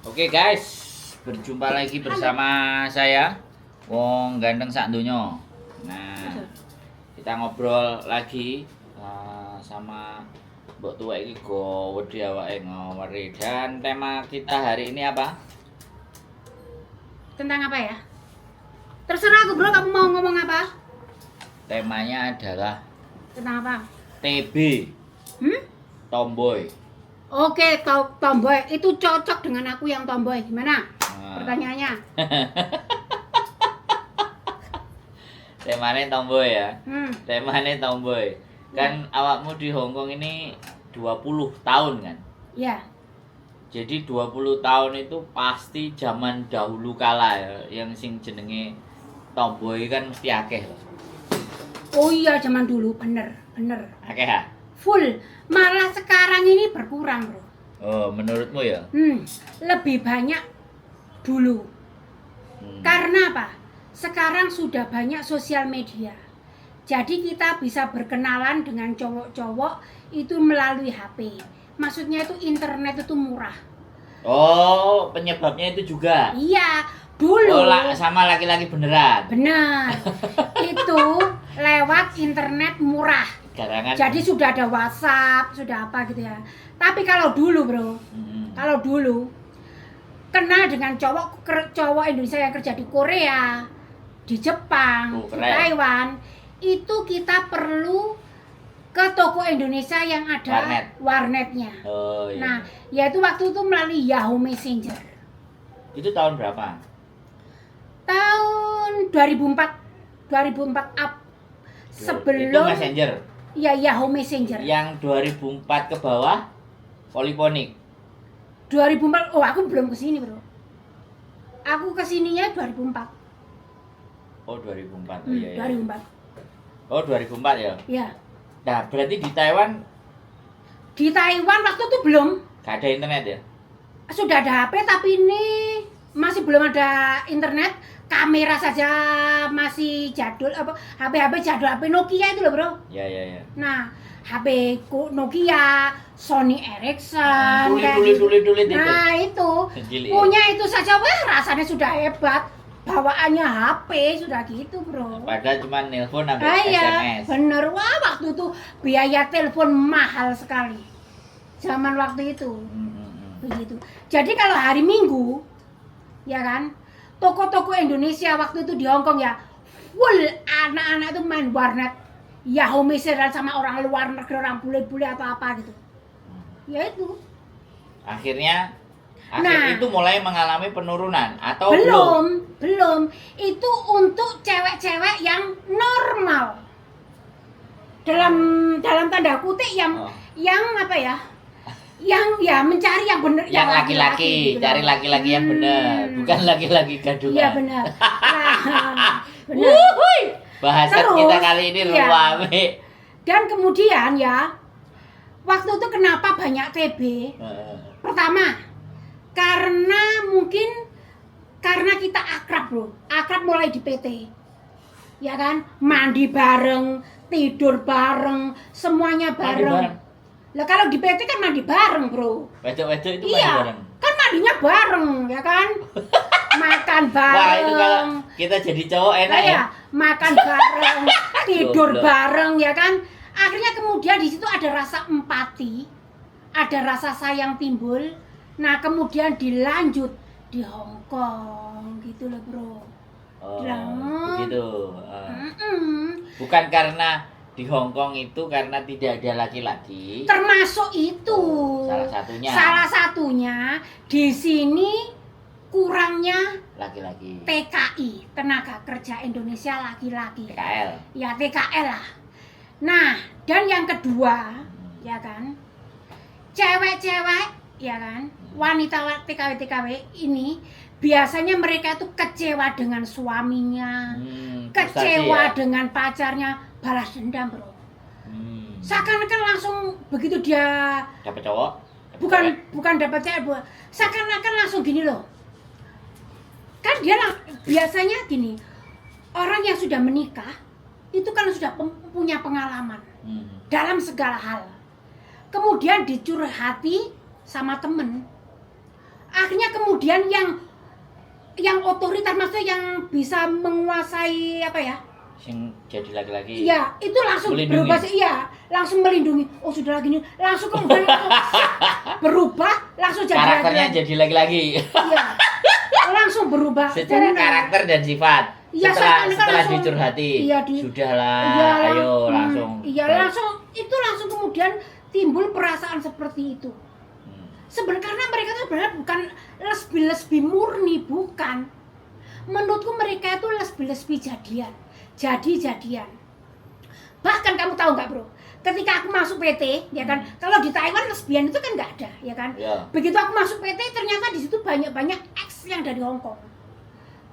Oke guys, berjumpa lagi bersama saya Wong Ganteng sak donya. Nah, kita ngobrol lagi sama Mbok Tua iki go wedi awake ngomeri. Dan tema kita hari ini apa? Tentang apa ya? Terserah aku bro, kamu mau ngomong apa? Temanya adalah Tentang apa? TB, Hmm? tomboy. Oke, tomboy. Itu cocok dengan aku yang tomboy. Gimana? Nah, Pertanyaannya. temanya tomboy ya. Temanya tomboy. Kan awakmu di Hongkong ini 20 tahun kan? Ya. Jadi 20 tahun itu pasti zaman dahulu kala ya, yang sing jenenge tomboy kan mesti akeh loh. Oh iya, zaman dulu. Bener. Akeh ha? Full. Malah sekarang ini berkurang bro. Oh, menurutmu ya? Lebih banyak dulu. Karena apa? Sekarang sudah banyak sosial media. Jadi kita bisa berkenalan dengan cowok-cowok itu melalui HP. Maksudnya itu internet itu murah. Oh, penyebabnya itu juga. Iya, dulu. Sama laki-laki beneran. Benar. Itu lewat internet murah. Garangan. Jadi sudah ada WhatsApp, sudah apa gitu ya. Tapi kalau dulu, bro, kalau dulu kenal dengan cowok Indonesia yang kerja di Korea, di Jepang, di Taiwan, itu kita perlu ke toko Indonesia yang ada warnetnya. Oh, iya. Nah, yaitu waktu itu melalui Yahoo Messenger. Itu tahun berapa? Tahun 2004 up. Sebelum itu Messenger. Ya, Yahoo Messenger. Yang 2004 ke bawah Polyphonic. 2004. Oh, aku belum kesini bro. Aku kesininya 2004. Oh, 2004. Oh, iya, iya. 2004. Oh, 2004 ya? Ya. Nah, berarti di Taiwan Waktu itu belum. gak ada internet ya? Sudah ada HP tapi ini masih belum ada internet. Kamera saja masih jadul, apa HP jadul, HP Nokia itu loh bro. Ya. Nah, HP Nokia, Sony Ericsson, tulit itu. Nah itu punya itu saja, wah rasanya sudah hebat. Bawaannya HP sudah gitu bro. Padahal cuma nelpon sampai SMS. Bener, wah waktu itu biaya telepon mahal sekali. Zaman waktu itu. Begitu. Jadi kalau hari Minggu, ya kan, toko-toko Indonesia waktu itu di Hongkong ya full anak-anak itu main warnet, Yahoo Messenger sama orang luar negeri, orang bule-bule atau apa gitu. Ya itu. Akhirnya itu mulai mengalami penurunan atau belum. Itu untuk cewek-cewek yang normal. Dalam tanda kutip yang apa ya? Yang ya mencari yang benar, yang laki-laki, gitu. Cari laki-laki yang benar, bukan laki-laki gadungan. Iya benar. Benar. Bahasan kita kali ini rame. Dan kemudian ya, waktu itu kenapa banyak TB? Pertama, karena kita akrab bro, akrab mulai di PT, ya kan, mandi bareng, tidur bareng, semuanya bareng. Lah kalau di PT kan mandi bareng bro. Wedok-wedok itu mandi bareng. Kan mandinya bareng ya kan. Makan bareng. Wah itu kalau kita jadi cowok enak ya. Makan bareng, tidur bareng ya kan. Akhirnya kemudian di situ ada rasa empati, ada rasa sayang timbul. Nah kemudian dilanjut di Hongkong gitu loh bro. Oh, begitu. Bukan karena di Hongkong itu karena tidak ada laki-laki. Termasuk itu. Salah satunya di sini kurangnya laki-laki. TKI, tenaga kerja Indonesia laki-laki. TKL. Ya TKL lah. Nah, dan yang kedua, ya kan, cewek-cewek, ya kan, wanita TKW ini biasanya mereka itu kecewa dengan suaminya, kecewa dengan pacarnya, balas dendam bro. Seakan-akan langsung begitu dia dapat cowok, bukan dapat cewek, seakan-akan langsung gini loh. Kan dia biasanya gini, orang yang sudah menikah itu kan sudah punya pengalaman dalam segala hal. Kemudian dicurhati sama temen, akhirnya kemudian kemudian yang otoriter, maksudnya yang bisa menguasai apa ya? Sing jadi laki-laki. Iya, itu langsung melindungi. berubah langsung melindungi. Oh, sudah lagi nih, langsung kemudian berubah, langsung jadi Karakternya laki-laki. jadi laki-laki. Iya. Langsung berubah. Secara Benar. karakter dan sifat. Iya, setelah seakan-akan langsung- dicurhati. Iya, Sudahlah, Iya, ayo langsung. Iya, baik. langsung kemudian timbul perasaan seperti itu. Hmm. Sebenarnya karena mereka itu sebenarnya bukan lesbi murni, bukan. Menurutku mereka itu lesbi jadian. Bahkan kamu tahu nggak, bro? Ketika aku masuk PT, ya kan? Kalau di Taiwan lesbian itu kan nggak ada, ya kan? Ya. Begitu aku masuk PT, ternyata di situ banyak ex yang dari Hong Kong.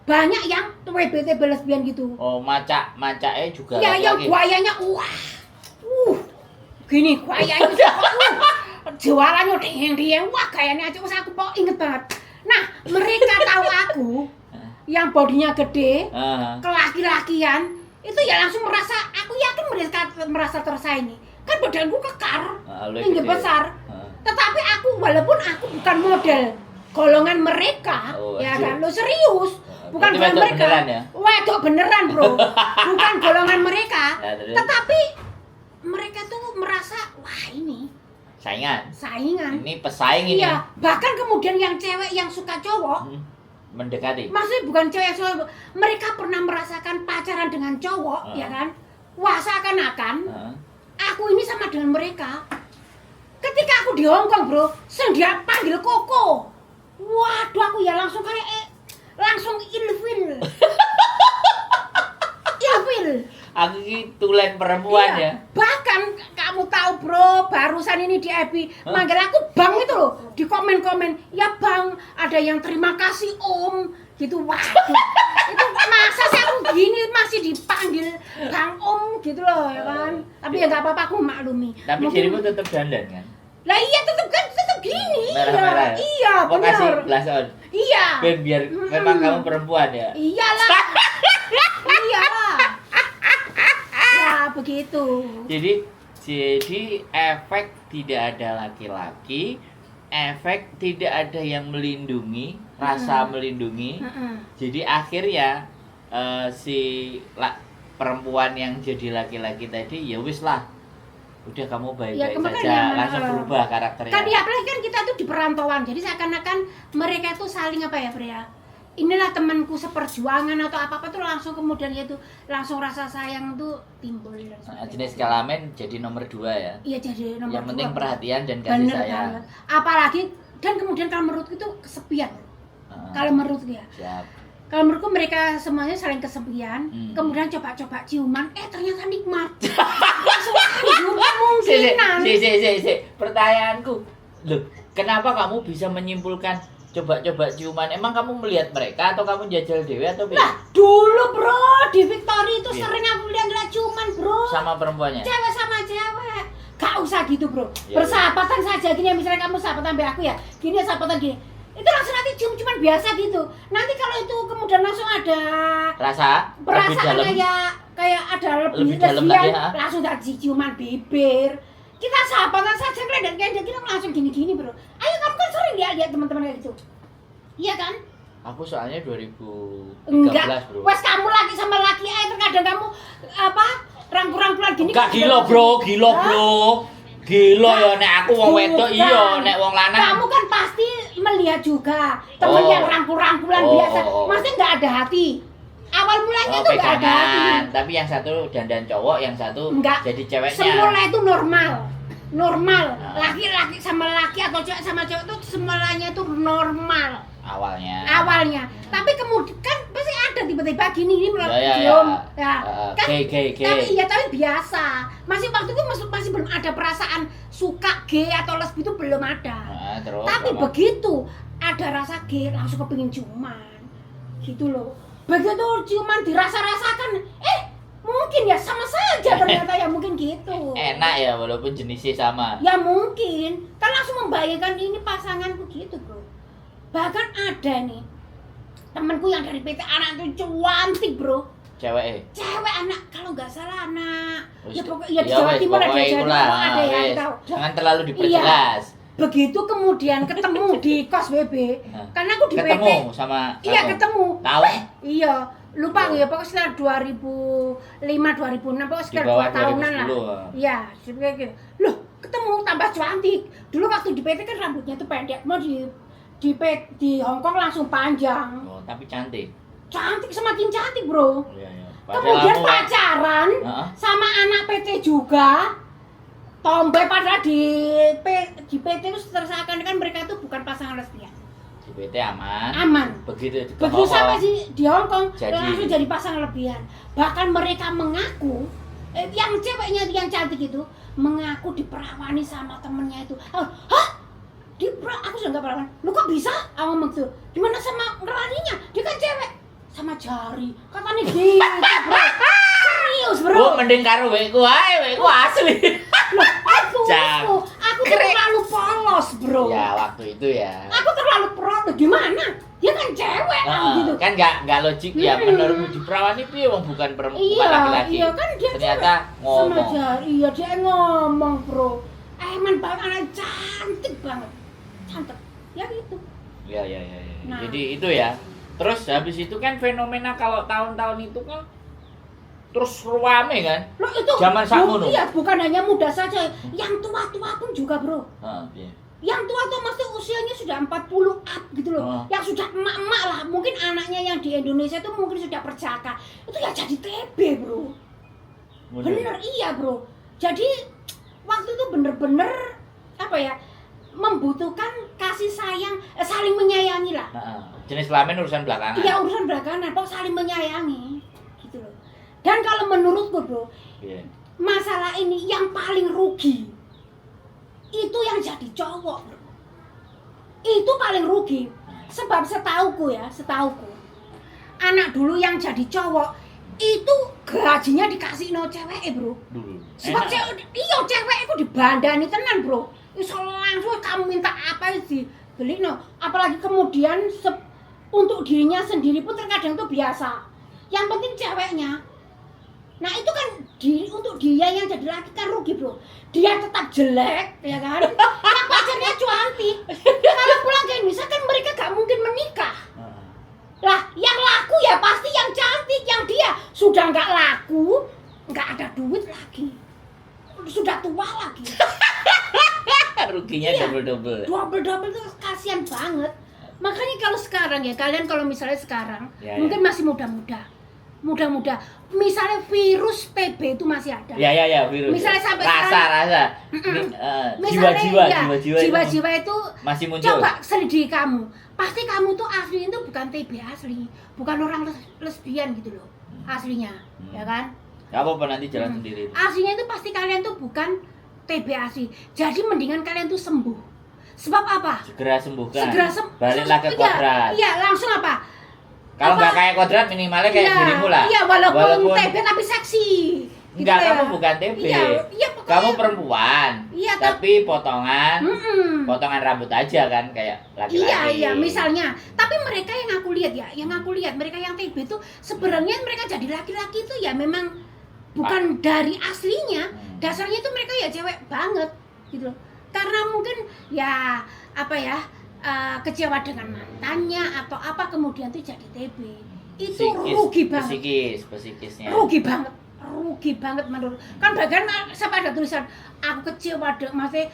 Banyak yang WBT lesbian gitu. Oh, macaknya juga Ya, yang laki-laki. buayanya wah. Gini buayanya jualannya deng, wah kayaknya aja aku kok inget banget. Nah, mereka tahu aku yang bodinya gede, kelaki-lakian, itu ya langsung merasa, aku yakin mereka merasa tersaingi. Kan badanku kekar, tinggi besar. Tetapi walaupun aku bukan model golongan mereka, ya kan, lo serius. Bukan Berarti golongan wedok mereka. beneran ya? Wedok beneran, bro. Bukan golongan mereka. Ya, terus? Tetapi mereka tuh merasa, wah ini Saingan. saingan. Ini pesaing ini. Iya, bahkan kemudian yang cewek yang suka cowok, Mendekati. maksudnya bukan cewek cowok, mereka pernah merasakan pacaran dengan cowok, ya kan? Wah, seakan-akan aku ini sama dengan mereka. Ketika aku di Hong Kong, bro, dia panggil Koko. Waduh, aku ya langsung kayak langsung ilfil. Ilfil. Aku ini tulen perempuan ya. Bahkan kamu tahu, bro, barusan ini di FB manggil aku Bang itu loh, di komen-komen, ya Bang, ada yang terima kasih Om gitu. Waduh, itu masa sih aku gini masih dipanggil Bang Om gitu loh, ya kan. Tapi ya nggak apa-apa, aku maklumi. Tapi dirimu tetap dandan kan? Lah iya, tetap gini. Merah-merah. Iya, Mau kasih benar. blush on. Iya. Biar memang kamu perempuan ya. Iyalah. Iyalah. Ya, begitu. Jadi efek tidak ada laki-laki, efek tidak ada yang melindungi, rasa melindungi. Jadi akhirnya perempuan yang jadi laki-laki tadi ya wis lah. Udah kamu baik-baik kemarin saja, yang- langsung berubah karakternya. Kan ya, apalagi kan kita tuh di perantauan, jadi seakan-akan mereka tuh saling apa ya, Bria? Inilah temanku seperjuangan atau apa-apa tuh langsung kemudian itu langsung rasa sayang tuh timbul. Jenis kelamin jadi nomor 2 ya. Iya, jadi nomor Yang penting 2. perhatian dan kasih Bener sayang. banget. Apalagi dan kemudian kalau menurutku itu kesepian. Kalau menurutku ya. Siap. Kalau menurutku mereka semuanya saling kesepian, kemudian coba-coba ciuman, ternyata nikmat. Langsung kemungkinan. Si. Pertanyaanku, loh, kenapa kamu bisa menyimpulkan coba-coba ciuman? Emang kamu melihat mereka atau kamu jajal dewe atau Nah, dulu bro, di Victory itu Iya. sering aku lihat ciuman bro. sama perempuannya? Cewek sama cewek. Gak usah gitu bro. Iya, Bersahabatan saja gini, misalnya kamu sahabatan sama aku ya. Gini sahabatan gini. Itu langsung nanti cium-ciuman biasa gitu. Nanti kalau itu kemudian langsung ada Rasa lebih perasaan dalam. kayak ada Lebih dalam lesbian, lagi, ha? langsung jadi ciuman bibir. Kita sahabatan saja kayak kita langsung gini-gini bro. Ayo kamu kan sering lihat teman-teman kayak gitu. Iya kan? Aku soalnya 2013 Enggak. bro. Wes kamu lagi sama laki terkadang kamu apa? Rangkul-rangkulan gini. Enggak gila bro. Gila ya nek aku wong wedok Bukan. iya, nek wong lanang. Kamu kan pasti melihat juga temen Oh. yang rangkul-rangkulan Oh, biasa. oh, oh. Masih nggak ada hati. Awal mulanya Oh, tuh nggak ada hati. pegangan, tapi yang satu dandan cowok, yang satu Enggak. jadi ceweknya. Semula itu normal. Ah. Laki-laki sama laki atau cewek sama cewek itu semuanya itu normal awalnya. Tapi kemudian kan pasti ada tiba-tiba gini ini Ya, cium. ya. Kan Gay. tapi biasa. Masih waktu itu masih belum ada perasaan suka gay atau lesbi itu belum ada. Nah, terus Tapi apa? begitu ada rasa gay langsung kepingin ciuman. Gitu loh. Begitu ciuman dirasa-rasakan, mungkin ya sama saja ternyata ya mungkin gitu. Enak ya walaupun jenisnya sama. Ya mungkin, kan langsung membayangkan ini pasanganku gitu bro. Bahkan ada nih temanku yang dari PT anak itu cantik bro. Cewek Cewek anak kalau nggak salah anak Wis, ya pokoknya ya di ya Jawa wis, Timur ada pokoknya Jawa ikulah, Timur ada yang wis. tahu. Jangan terlalu diperjelas. begitu kemudian ketemu di kos BB, Nah, karena aku di PT. ketemu sama Iya, kamu? ketemu. Tahu? Iya, lupa ya pokoknya sekitar 2005 2006 pokoknya Di sekitar bawah 2 tahunan lah. 2010. Iya, seperti gitu. Loh, ketemu tambah cantik. Dulu waktu di PT kan rambutnya tuh pendek, mau di Hong Kong langsung panjang. Oh, tapi cantik. Cantik, semakin cantik, Bro. Iya, iya. Kemudian Kamu- pacaran Heeh. sama anak PT juga. Tomboy padahal di PT itu terseakan-akan mereka itu bukan pasangan lesbian. di PT aman. Aman. Begitu Begitu sampai di Hong Kong Jadi. langsung jadi pasangan lesbian. Bahkan mereka mengaku yang ceweknya yang cantik itu mengaku diperawani sama temennya itu. Hah? Aku sudah nggak perawan. Lu kok bisa? Aku ngomong tuh. Gimana sama ngeraninya? Dia kan cewek. Sama jari. Katanya gitu, Bro. Serius, Bro. Oh, mending karo wekku ae, wekku asli. Loh, aku Jam. tuh terlalu polos, Bro. Ya, waktu itu ya. Aku terlalu polos. Gimana? Dia kan cewek gitu. Kan nggak logik ya, menurutmu diperawani piye wong bukan perempuan Iya, laki-laki. iya kan dia Ternyata sama ngomong. jari. Iya, dia ngomong, Bro. Eman banget, anak cantik banget. Cantik. Ya gitu. Iya, iya, iya. Iya. Nah. Jadi itu ya. Terus habis itu kan fenomena kalau tahun-tahun itu kan terus rame kan. Loh itu Zaman sakmono. iya, bukan hanya muda saja, yang tua-tua pun juga, Bro. Heeh, iya. Yang tua-tua mesti usianya sudah 40 up gitu loh. Oh. Yang sudah emak-emak lah, mungkin anaknya yang di Indonesia itu mungkin sudah perjaka. Itu ya jadi TB, Bro. Bener, iya, Bro. Jadi waktu itu bener-bener apa ya? Membutuhkan kasih sayang, saling menyayangi lah. Heeh. Jenis kelamin urusan belakangan. Iya, urusan belakangan, kok saling menyayangi gitu loh. Dan kalau menurutku, Bro, Iya. masalah ini yang paling rugi itu yang jadi cowok, Bro. Itu paling rugi. Sebab setauku anak dulu yang jadi cowok itu gajinya dikasih no cewek, Bro. Dulu. Sebab Enak. cewek itu dibandani tenan, Bro. Iso langsung kamu minta apa sih beli no. Apalagi kemudian untuk dirinya sendiri pun terkadang tuh biasa. Yang penting ceweknya. Nah itu kan untuk dia yang jadi laki kan rugi, Bro. Dia tetap jelek, ya kan? Yang pacarnya cantik. Kalau pulang ke Indonesia kan mereka gak mungkin menikah. Heeh. Lah, yang laku ya pasti yang cantik, yang dia sudah nggak laku, nggak ada duit lagi, sudah tua lagi. Ruginya Iya. double-double. Double tuh kasihan banget. Makanya kalau sekarang ya, kalian kalau misalnya sekarang, Ya, mungkin masih muda-muda, misalnya virus TB itu masih ada. Ya, virus. Misalnya sampai rasa. Mm-mm. Misalnya, Misalnya, jiwa-jiwa itu masih muncul. coba selidiki kamu. Pasti kamu tuh asli itu bukan TB asli, bukan orang lesbian gitu loh, aslinya, ya kan? Gak apa-apa nanti jalan sendiri. Aslinya itu pasti kalian tuh bukan TB asli. Jadi mendingan kalian tuh sembuh. Sebab apa? Segera sembuhkan. Baliklah Baliklah ke kodrat. Iya, langsung apa? Kalau Apa? nggak kayak kodrat minimalnya kayak Iya, dirimu lah. Iya, walaupun TB tapi seksi. Enggak, Gitu ya. kamu bukan TB. Iya, pokoknya. Kamu perempuan. Iya, tapi potongan. Potongan rambut aja kan kayak laki-laki. Iya, misalnya. Tapi mereka yang aku lihat mereka yang TB itu sebenarnya mereka jadi laki-laki itu ya memang bukan dari aslinya. Dasarnya itu mereka ya cewek banget gitu loh. Karena mungkin ya apa ya kecewa dengan mantannya atau apa kemudian tuh jadi TB. Itu rugi banget. Psikisnya. Rugi banget menurut. Kan bagian sampai ada tulisan aku kecewa masih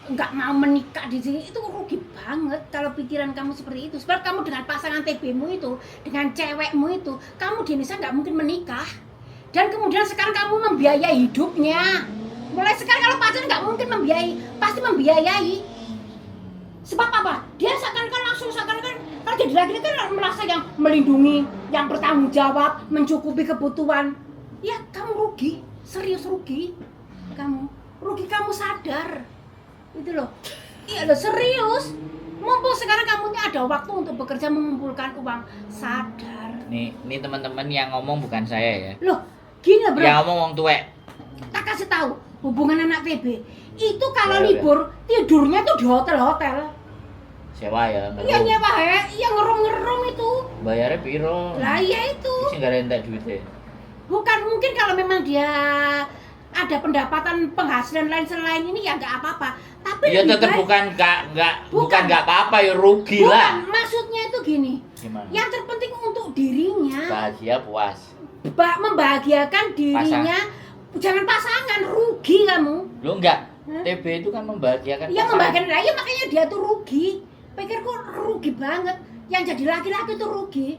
nggak mau menikah di sini, itu rugi banget kalau pikiran kamu seperti itu. Sebab kamu dengan pasangan TB-mu itu, dengan cewekmu itu, kamu di Indonesia nggak mungkin menikah. Dan kemudian sekarang kamu membiayai hidupnya. Mulai sekarang kalau pacaran nggak mungkin pasti membiayai. Sebab apa? Dia seakan-akan kalau jadi laki kan merasa yang melindungi, yang bertanggung jawab, mencukupi kebutuhan. Ya kamu rugi, serius rugi. Kamu sadar. Itu loh. Iya loh, serius. Mumpung sekarang kamu ada waktu untuk bekerja mengumpulkan uang, sadar. Nih teman-teman yang ngomong bukan saya ya. Loh, gini Bro. Yang ngomong wong tuwek. Tak kasih tahu hubungan anak TB itu kalau Ya, libur tidurnya tuh di hotel-hotel. Sewa ya. Iya nyewa ya ngerung-ngerung itu. Bayarnya piro? Lah iya itu. Sing gak entek duitnya. Bukan mungkin kalau memang dia ada pendapatan penghasilan lain selain ini ya nggak apa-apa. Tapi Ya lebih tetap baik- bukan nggak apa-apa ya rugi bukan, lah. maksudnya itu gini. Gimana? Yang terpenting untuk dirinya, Bahagia puas. membahagiakan dirinya, jangan pasangan, rugi kamu. Lu enggak. Hah? TB itu kan membahagiakan Iya pasangan. membahagiakan, nah, ya makanya dia tuh rugi. Pikirku rugi banget. Yang jadi laki-laki tuh rugi.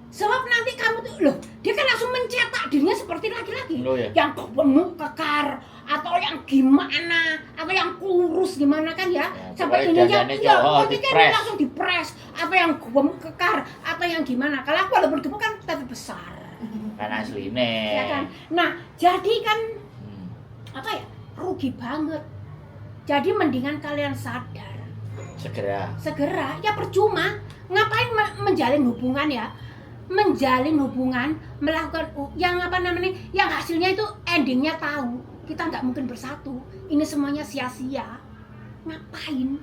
Sebab nanti kamu tuh, loh, dia kan langsung mencetak dirinya seperti laki-laki. Oh, ya. Yang gemuk, kekar, atau yang gimana, atau yang kurus gimana kan ya. Ya, Sampai pokoknya ininya, dandannya ya, cowok, pokoknya kan dipres. langsung dipres. Atau yang gemuk, kekar, atau yang gimana. Kalau aku walaupun gemuk kan tetap besar. Kan asline. Ya kan? Nah, jadi kan, Hmm. apa ya, rugi banget. Jadi mendingan kalian sadar. Segera, ya percuma. Ngapain menjalin hubungan ya? Menjalin hubungan, melakukan yang apa namanya, yang hasilnya itu endingnya tahu kita nggak mungkin bersatu, ini semuanya sia-sia. Ngapain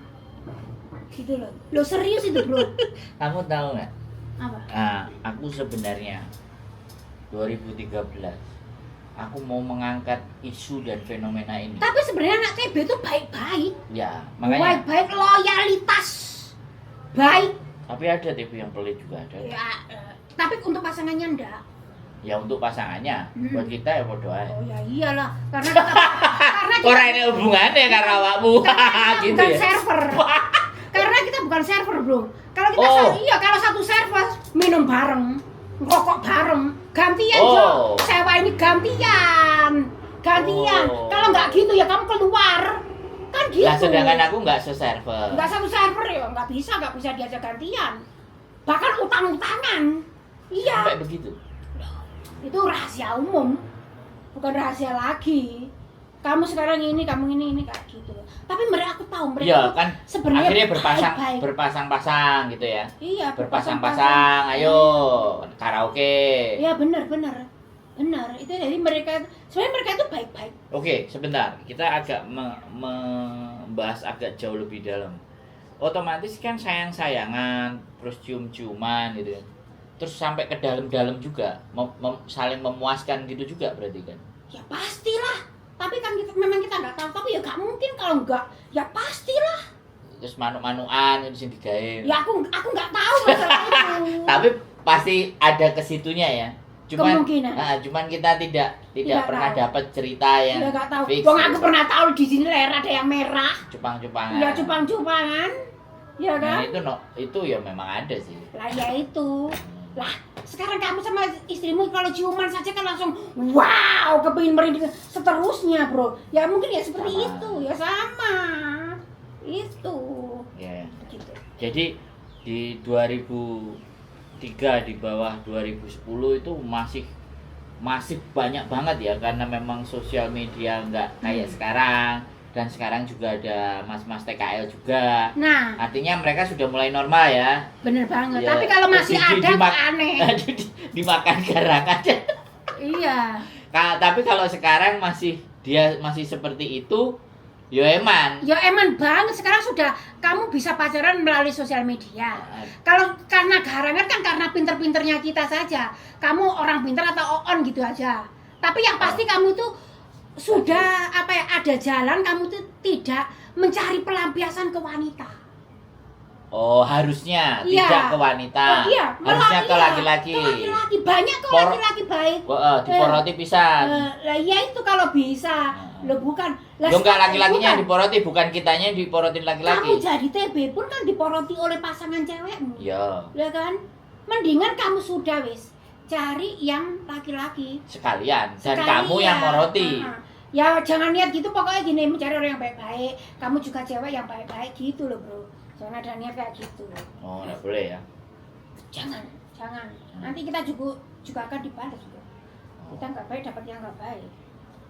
gitu loh? Lo serius itu bro? Kamu tahu nggak? Apa? Aku sebenarnya 2013 aku mau mengangkat isu dan fenomena ini. Tapi sebenarnya anak TB itu baik-baik, Ya, makanya. baik-baik, loyalitas baik Tapi ada TB yang pelit juga ada. ya, tapi untuk pasangannya enggak. Ya untuk pasangannya, buat kita ya bodo aja. Oh ya iyalah, karena kita Orang ini hubungannya karena awakmu. Gitu bukan ya. server. Karena kita bukan server, Bro. Kalau kita Oh. iya, kalau satu server minum bareng, rokok bareng, gantian, Oh. Jo. Sewa ini gantian. Gantian. Oh. Kalau nggak gitu ya kamu keluar. Kan gitu. Lah sedangkan aku nggak se-server. Nggak satu server ya, nggak bisa diajak gantian. Bahkan utang-utangan. Iya. Sampai begitu. Itu rahasia umum, bukan rahasia lagi. Kamu sekarang ini, kamu ini kayak gitu. Tapi mereka, aku tahu mereka Iya tuh kan sebenarnya akhirnya baik-baik. berpasang-pasang gitu ya. Iya, Berpasang-pasang, ayo karaoke. Iya benar. Itu jadi mereka sebenarnya mereka itu baik-baik. Oke, sebentar. Kita agak membahas agak jauh lebih dalam. Otomatis kan sayang-sayangan, terus cium-ciuman gitu kan. Terus sampai ke dalam-dalam juga, saling memuaskan gitu juga berarti kan. Ya pastilah. Tapi kan memang kita nggak tahu. Tapi ya nggak mungkin kalau nggak. Ya pastilah. Terus manuk-manukan itu sing digawe. Ya aku nggak tahu masalah itu. Tapi pasti ada ke situnya ya. Kemungkinan. Cuman kita tidak Tidak pernah tahu. dapat cerita Ya yang nggak tahu. fix. Wong aku pernah tahu di sini ler ada yang merah. Cupang-cupangan. Ya cupang-cupangan. Ya Nah, kan? itu ya memang ada sih. Lah ya itu. Lah, sekarang kamu sama istrimu kalau ciuman saja kan langsung wow, kepingin merinding seterusnya, Bro. Ya mungkin ya seperti Sama. itu, ya sama. Itu. Ya. Begitu. Jadi di 2003 di bawah 2010 itu masih banyak banget ya karena memang sosial media nggak kayak sekarang dan sekarang juga ada mas-mas TKL juga. Nah, Artinya mereka sudah mulai normal ya. bener banget. Ya, Tapi kalau masih ada kok aneh. Dimakan garangan. Iya. Tapi kalau sekarang dia masih seperti itu, ya eman. Ya eman banget sekarang sudah kamu bisa pacaran melalui sosial media. Kalau karena garangan kan karena pinter-pinternya kita saja. Kamu orang pinter atau on gitu aja. Tapi yang pasti kamu itu sudah apa ya, ada jalan kamu tuh tidak mencari pelampiasan ke wanita. Oh, harusnya Iya. tidak ke wanita. Oh, iya, Harusnya ke iya, laki-laki. Ke laki-laki banyak kok Por- laki-laki baik. Diporoti pisan. Lah ya itu kalau bisa. Lo bukan. Lah Lo enggak sekarang laki-lakinya yang bukan. diporoti, bukan kitanya yang diporotin Kamu laki-laki. jadi TB pun kan diporoti oleh pasangan cewekmu. Ya, Ya kan? Mendingan kamu sudah wis cari yang laki-laki. sekalian. Dan Sekalian. kamu yang moroti. Ya jangan niat gitu, pokoknya gini, mencari orang yang baik-baik. Kamu juga cewek yang baik-baik gitu loh, Bro. Jangan ada niat kayak gitu. Oh, enggak boleh ya. Jangan. Nanti kita juga akan dibalas, Bro. Kita nggak baik dapat yang nggak baik.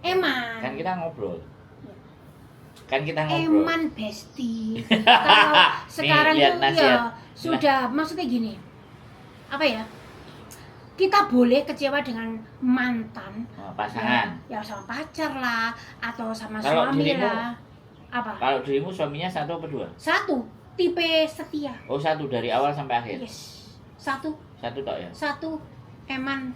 Eman. Kan kita ngobrol. Ya. Kan kita ngobrol. Eman besti. Kalau sekarang lihat tuh nasihat. ya sudah, maksudnya gini. Apa ya? Kita boleh kecewa dengan mantan, Pasangan. ya sama pacar lah atau sama Kalau suami dirimu? lah. Apa? Kalau dirimu suaminya satu apa dua? Satu, tipe setia. Oh, satu dari awal sampai akhir. Yes. Satu Satu tok ya. eman.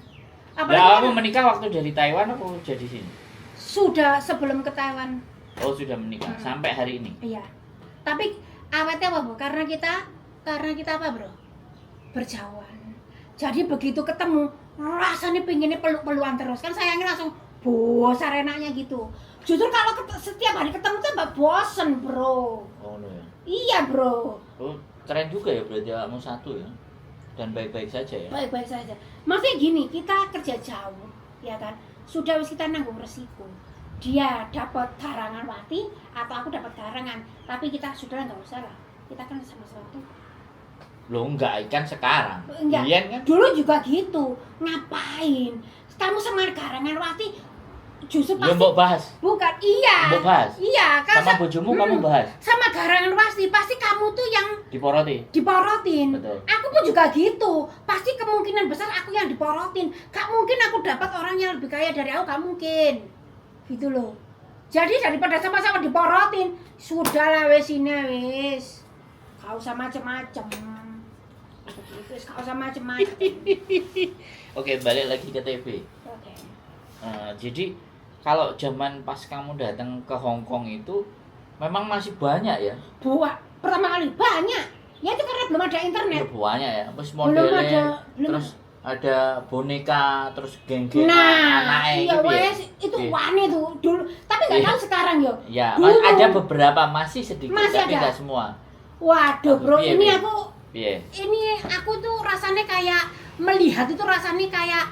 Lah, Apalagi kamu menikah waktu dari Taiwan apa jadi sini? Sudah sebelum ketahuan. Oh, sudah menikah sampai hari ini. Iya. Tapi awetnya apa, Bu? Karena kita apa, Bro? Berjauhan. Jadi begitu ketemu, rasanya pinginnya peluk-pelukan terus. Kan sayangnya langsung bosan enaknya gitu. Justru kalau setiap hari ketemu tuh mbak bosen, Bro. Oh, no ya. Iya, Bro. Oh, keren juga ya berarti kamu satu ya. Dan baik-baik saja ya. Baik-baik saja. Maksudnya gini, kita kerja jauh, ya kan? Sudah wis kita nanggung resiko. Dia dapat garangan wati atau aku dapat garangan, tapi kita sudah nggak usah lah. Kita kan sama-sama tuh. Lo enggak kan sekarang. Enggak. Iya kan? Dulu juga gitu. Ngapain? Kamu sama garangan wati justru Lo pasti mbok bahas. bukan. Iya. Mbok bahas. Iya, kan Sama bojomu kamu bahas. sama garangan pasti kamu tuh yang Diporoti. diporotin. Betul. Aku pun juga gitu. Pasti kemungkinan besar aku yang diporotin. Gak mungkin aku dapat orang yang lebih kaya dari aku, gak mungkin. Gitu loh. Jadi daripada sama-sama diporotin, sudahlah wes ini wes. Gak usah macem-macem. Begitu, gak usah macem-macem. Oke, balik lagi ke TV. Oke. Jadi kalau zaman pas kamu datang ke Hong Kong itu memang masih banyak ya? Buat pertama kali banyak. Ya itu karena belum ada internet. Ya, banyak ya. Terus Belum modelnya, belum. terus ada boneka, terus geng-geng Nah, anaknya iya gitu ya. wes itu Iya. wani tuh dulu. Tapi nggak Iya. tahu sekarang yo. Ya, Dulu. ada beberapa masih sedikit Masih tapi ada. nggak semua. Waduh, Bro, Piye, ini piye? aku Iya. ini aku tuh rasanya kayak melihat itu rasanya kayak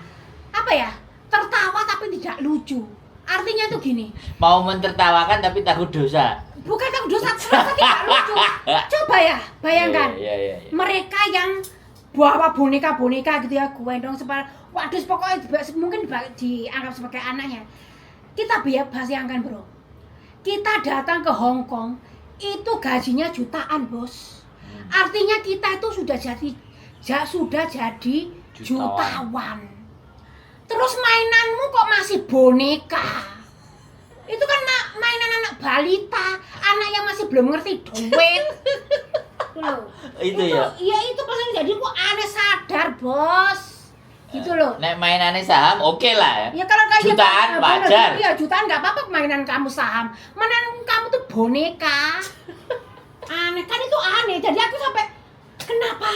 apa ya? Tertawa tapi tidak lucu. Artinya tuh gini, Mau mentertawakan tapi takut dosa. bukan aku dosa terasa tidak lucu. Coba ya, bayangkan. Iya, iya, iya. Mereka yang bawa boneka-boneka gitu ya, gue dong waduh pokoknya mungkin dianggap sebagai anaknya. Kita bayangkan, Bro. Kita datang ke Hong Kong, itu gajinya jutaan, Bos. Artinya kita itu sudah jadi jutawan. Terus mainanmu kok masih boneka? Itu kan mainan anak balita, anak yang masih belum ngerti duit. Itu loh. Itu ya. Iya itu pasti jadi kok aneh sadar, Bos. Gitu loh. Nek mainannya saham oke lah ya. Ya kalau kayak Jutaan bener, wajar. Iya, jutaan enggak apa-apa mainan kamu saham. Mainan kamu tuh boneka. Aneh kan itu aneh. Jadi aku sampai kenapa?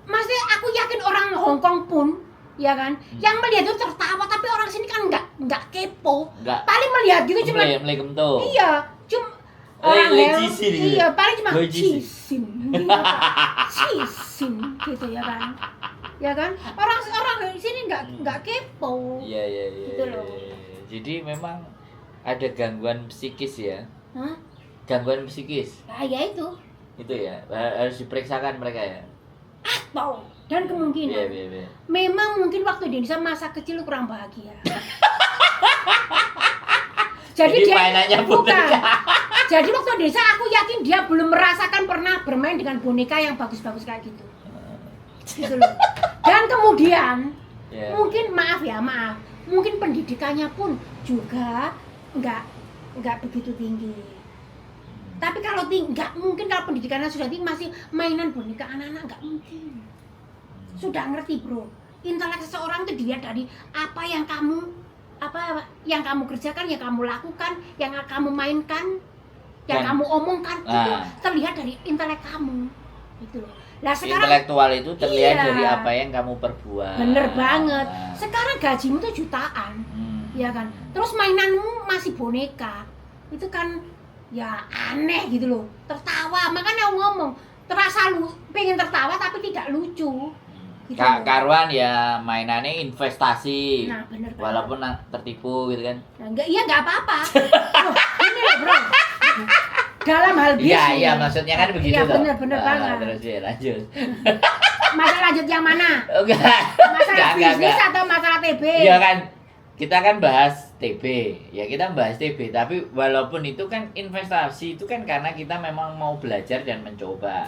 Maksudnya aku yakin orang Hong Kong pun ya kan, yang melihat itu tertawa tapi orang sini kan enggak kepo. Enggak. Paling melihat gitu cuma Mulai kemto. iya, cuma orang yang cisin gitu. iya paling cuma Gue cisin. cisin gitu ya kan. Ya kan? Orang di sini enggak kepo. Iya, iya, iya. Gitu loh. Iya. Jadi memang ada gangguan psikis ya. Hah? Gangguan psikis. Nah, ya itu. Itu ya. Harus diperiksakan mereka ya. Atau dan kemungkinan Iya, iya, iya. memang mungkin waktu di Indonesia masa kecil lu kurang bahagia. Jadi dia mainannya bukan. boneka. Jadi waktu di Indonesia aku yakin dia belum merasakan pernah bermain dengan boneka yang bagus-bagus kayak gitu. Gitu loh. Dan kemudian Iya. mungkin maaf, mungkin pendidikannya pun juga nggak begitu tinggi. Tapi kalau nggak mungkin kalau pendidikannya sudah tinggi masih mainan boneka anak-anak nggak mungkin. Sudah ngerti, Bro. Intelek seseorang itu dilihat dari apa yang kamu kerjakan, yang kamu lakukan, yang kamu mainkan, yang Dan- kamu omongkan itu Nah. terlihat dari intelek kamu. Gitu loh. Lah sekarang Intelektual itu terlihat Iya. dari apa yang kamu perbuat. bener banget. Nah. Sekarang gajimu tuh jutaan. Ya kan, terus mainanmu masih boneka, itu kan ya aneh gitu loh, tertawa, makanya aku ngomong terasa pengen tertawa tapi tidak lucu gitu loh. Karuan ya mainannya investasi. Nah bener banget. Walaupun tertipu gitu kan. Nah, nggak apa-apa. Loh, ini loh, Bro, dalam hal bisnis. Iya, maksudnya kan begitu Iya, toh. bener banget. Terus ya lanjut. Masalah lanjut yang mana? Enggak. Masalah bisnis atau masalah TB? Iya kan. Kita kan bahas TB. Ya kita bahas TB, tapi walaupun itu kan investasi itu kan karena kita memang mau belajar dan mencoba.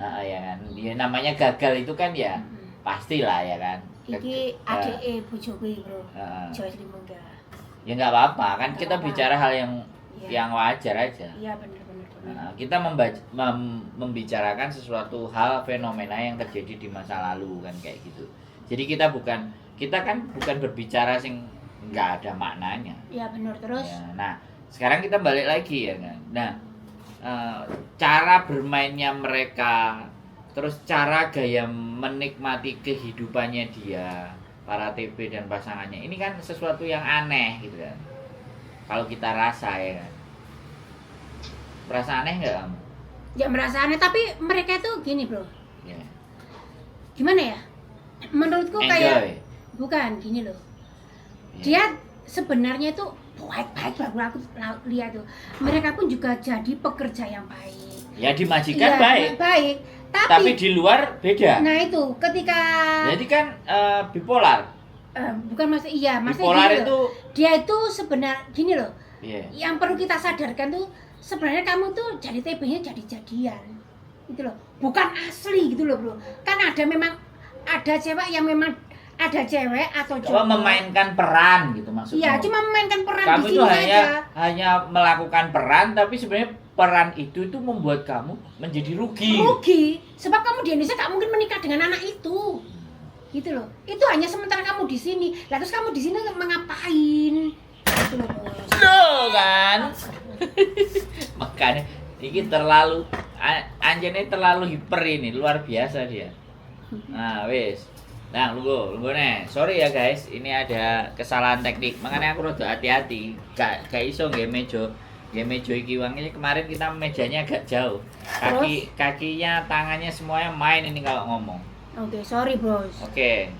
Nah, ya kan. Ya namanya gagal itu kan ya pastilah ya kan. Iki ADE bojoku, Bro. Heeh. Joyce Limunga. Ya nggak apa-apa kan Nggak kita apa-apa. bicara hal yang Iya. wajar aja. Iya benar. Nah, kita membicarakan sesuatu hal fenomena yang terjadi di masa lalu kan kayak gitu. Jadi kita kan bukan berbicara sing nggak ada maknanya. Ya benar terus. Ya, nah, sekarang kita balik lagi ya kan. Nah, cara bermainnya mereka, terus cara gaya menikmati kehidupannya dia, para TB dan pasangannya, ini kan sesuatu yang aneh gitu kan. Kalau kita rasa ya kan. Merasa aneh nggak kamu? Ya merasa aneh, tapi mereka itu gini bro. Ya. Gimana ya? Menurutku Enjoy. kayak bukan gini loh. Ya. Dia sebenarnya itu baik-baik baru aku lihat tuh. Mereka pun juga jadi pekerja yang baik. Ya di majikan Iya, baik. baik. Tapi di luar beda. Nah itu ketika Jadi kan bipolar. bukan mas iya mas Bipolar gini itu loh. Dia itu sebenarnya gini loh. iya. Yang perlu kita sadarkan tuh sebenarnya kamu tuh jadi TB-nya jadi-jadian. Gitu loh. Bukan asli gitu loh, Bro. Kan ada cewek yang memang ada cewek atau Cuma cowok memainkan peran gitu maksudnya. Iya, cuma memainkan peran Kamu di itu sini aja. hanya melakukan peran, tapi sebenarnya peran itu membuat kamu menjadi rugi. Rugi. Sebab kamu di Indonesia gak mungkin menikah dengan anak itu. Gitu loh. Itu hanya sementara kamu di sini. Lah terus kamu di sini mengapain? Gitu loh, Bos. Loh kan. Makanya ini terlalu anjene terlalu hiper ini, luar biasa dia. Nah, wis. Nah, lungguh nih. Sorry ya guys, ini ada kesalahan teknik. Makanya aku rada hati-hati. Gak iso nggih meja. Nggih meja iki wangi kemarin kita mejanya agak jauh. Kakinya, tangannya semuanya main ini kalau ngomong. Oke, sorry, Bos. Oke.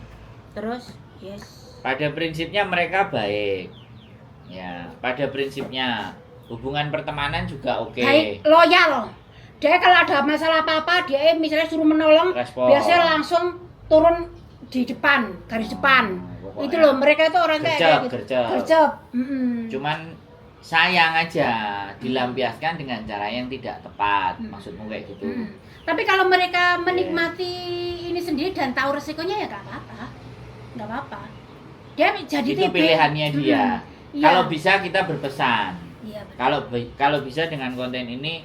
Terus, yes. Pada prinsipnya mereka baik. Ya, pada prinsipnya hubungan pertemanan juga oke. Baik, loyal. Dia kalau ada masalah apa-apa, dia misalnya suruh menolong, Respon. biasanya langsung turun di depan, garis depan. Pokoknya Itu loh, mereka itu orang kayak gitu. gercep. Gercep. Mm-mm. Cuman sayang aja dilampiaskan dengan cara yang tidak tepat. Maksudmu kayak gitu. Tapi kalau mereka menikmati ini sendiri dan tahu resikonya ya nggak apa-apa. Nggak apa-apa. Dia jadi Itu TB. pilihannya dia. Iya. Kalau bisa kita berpesan. Iya, betul. Kalau bisa dengan konten ini,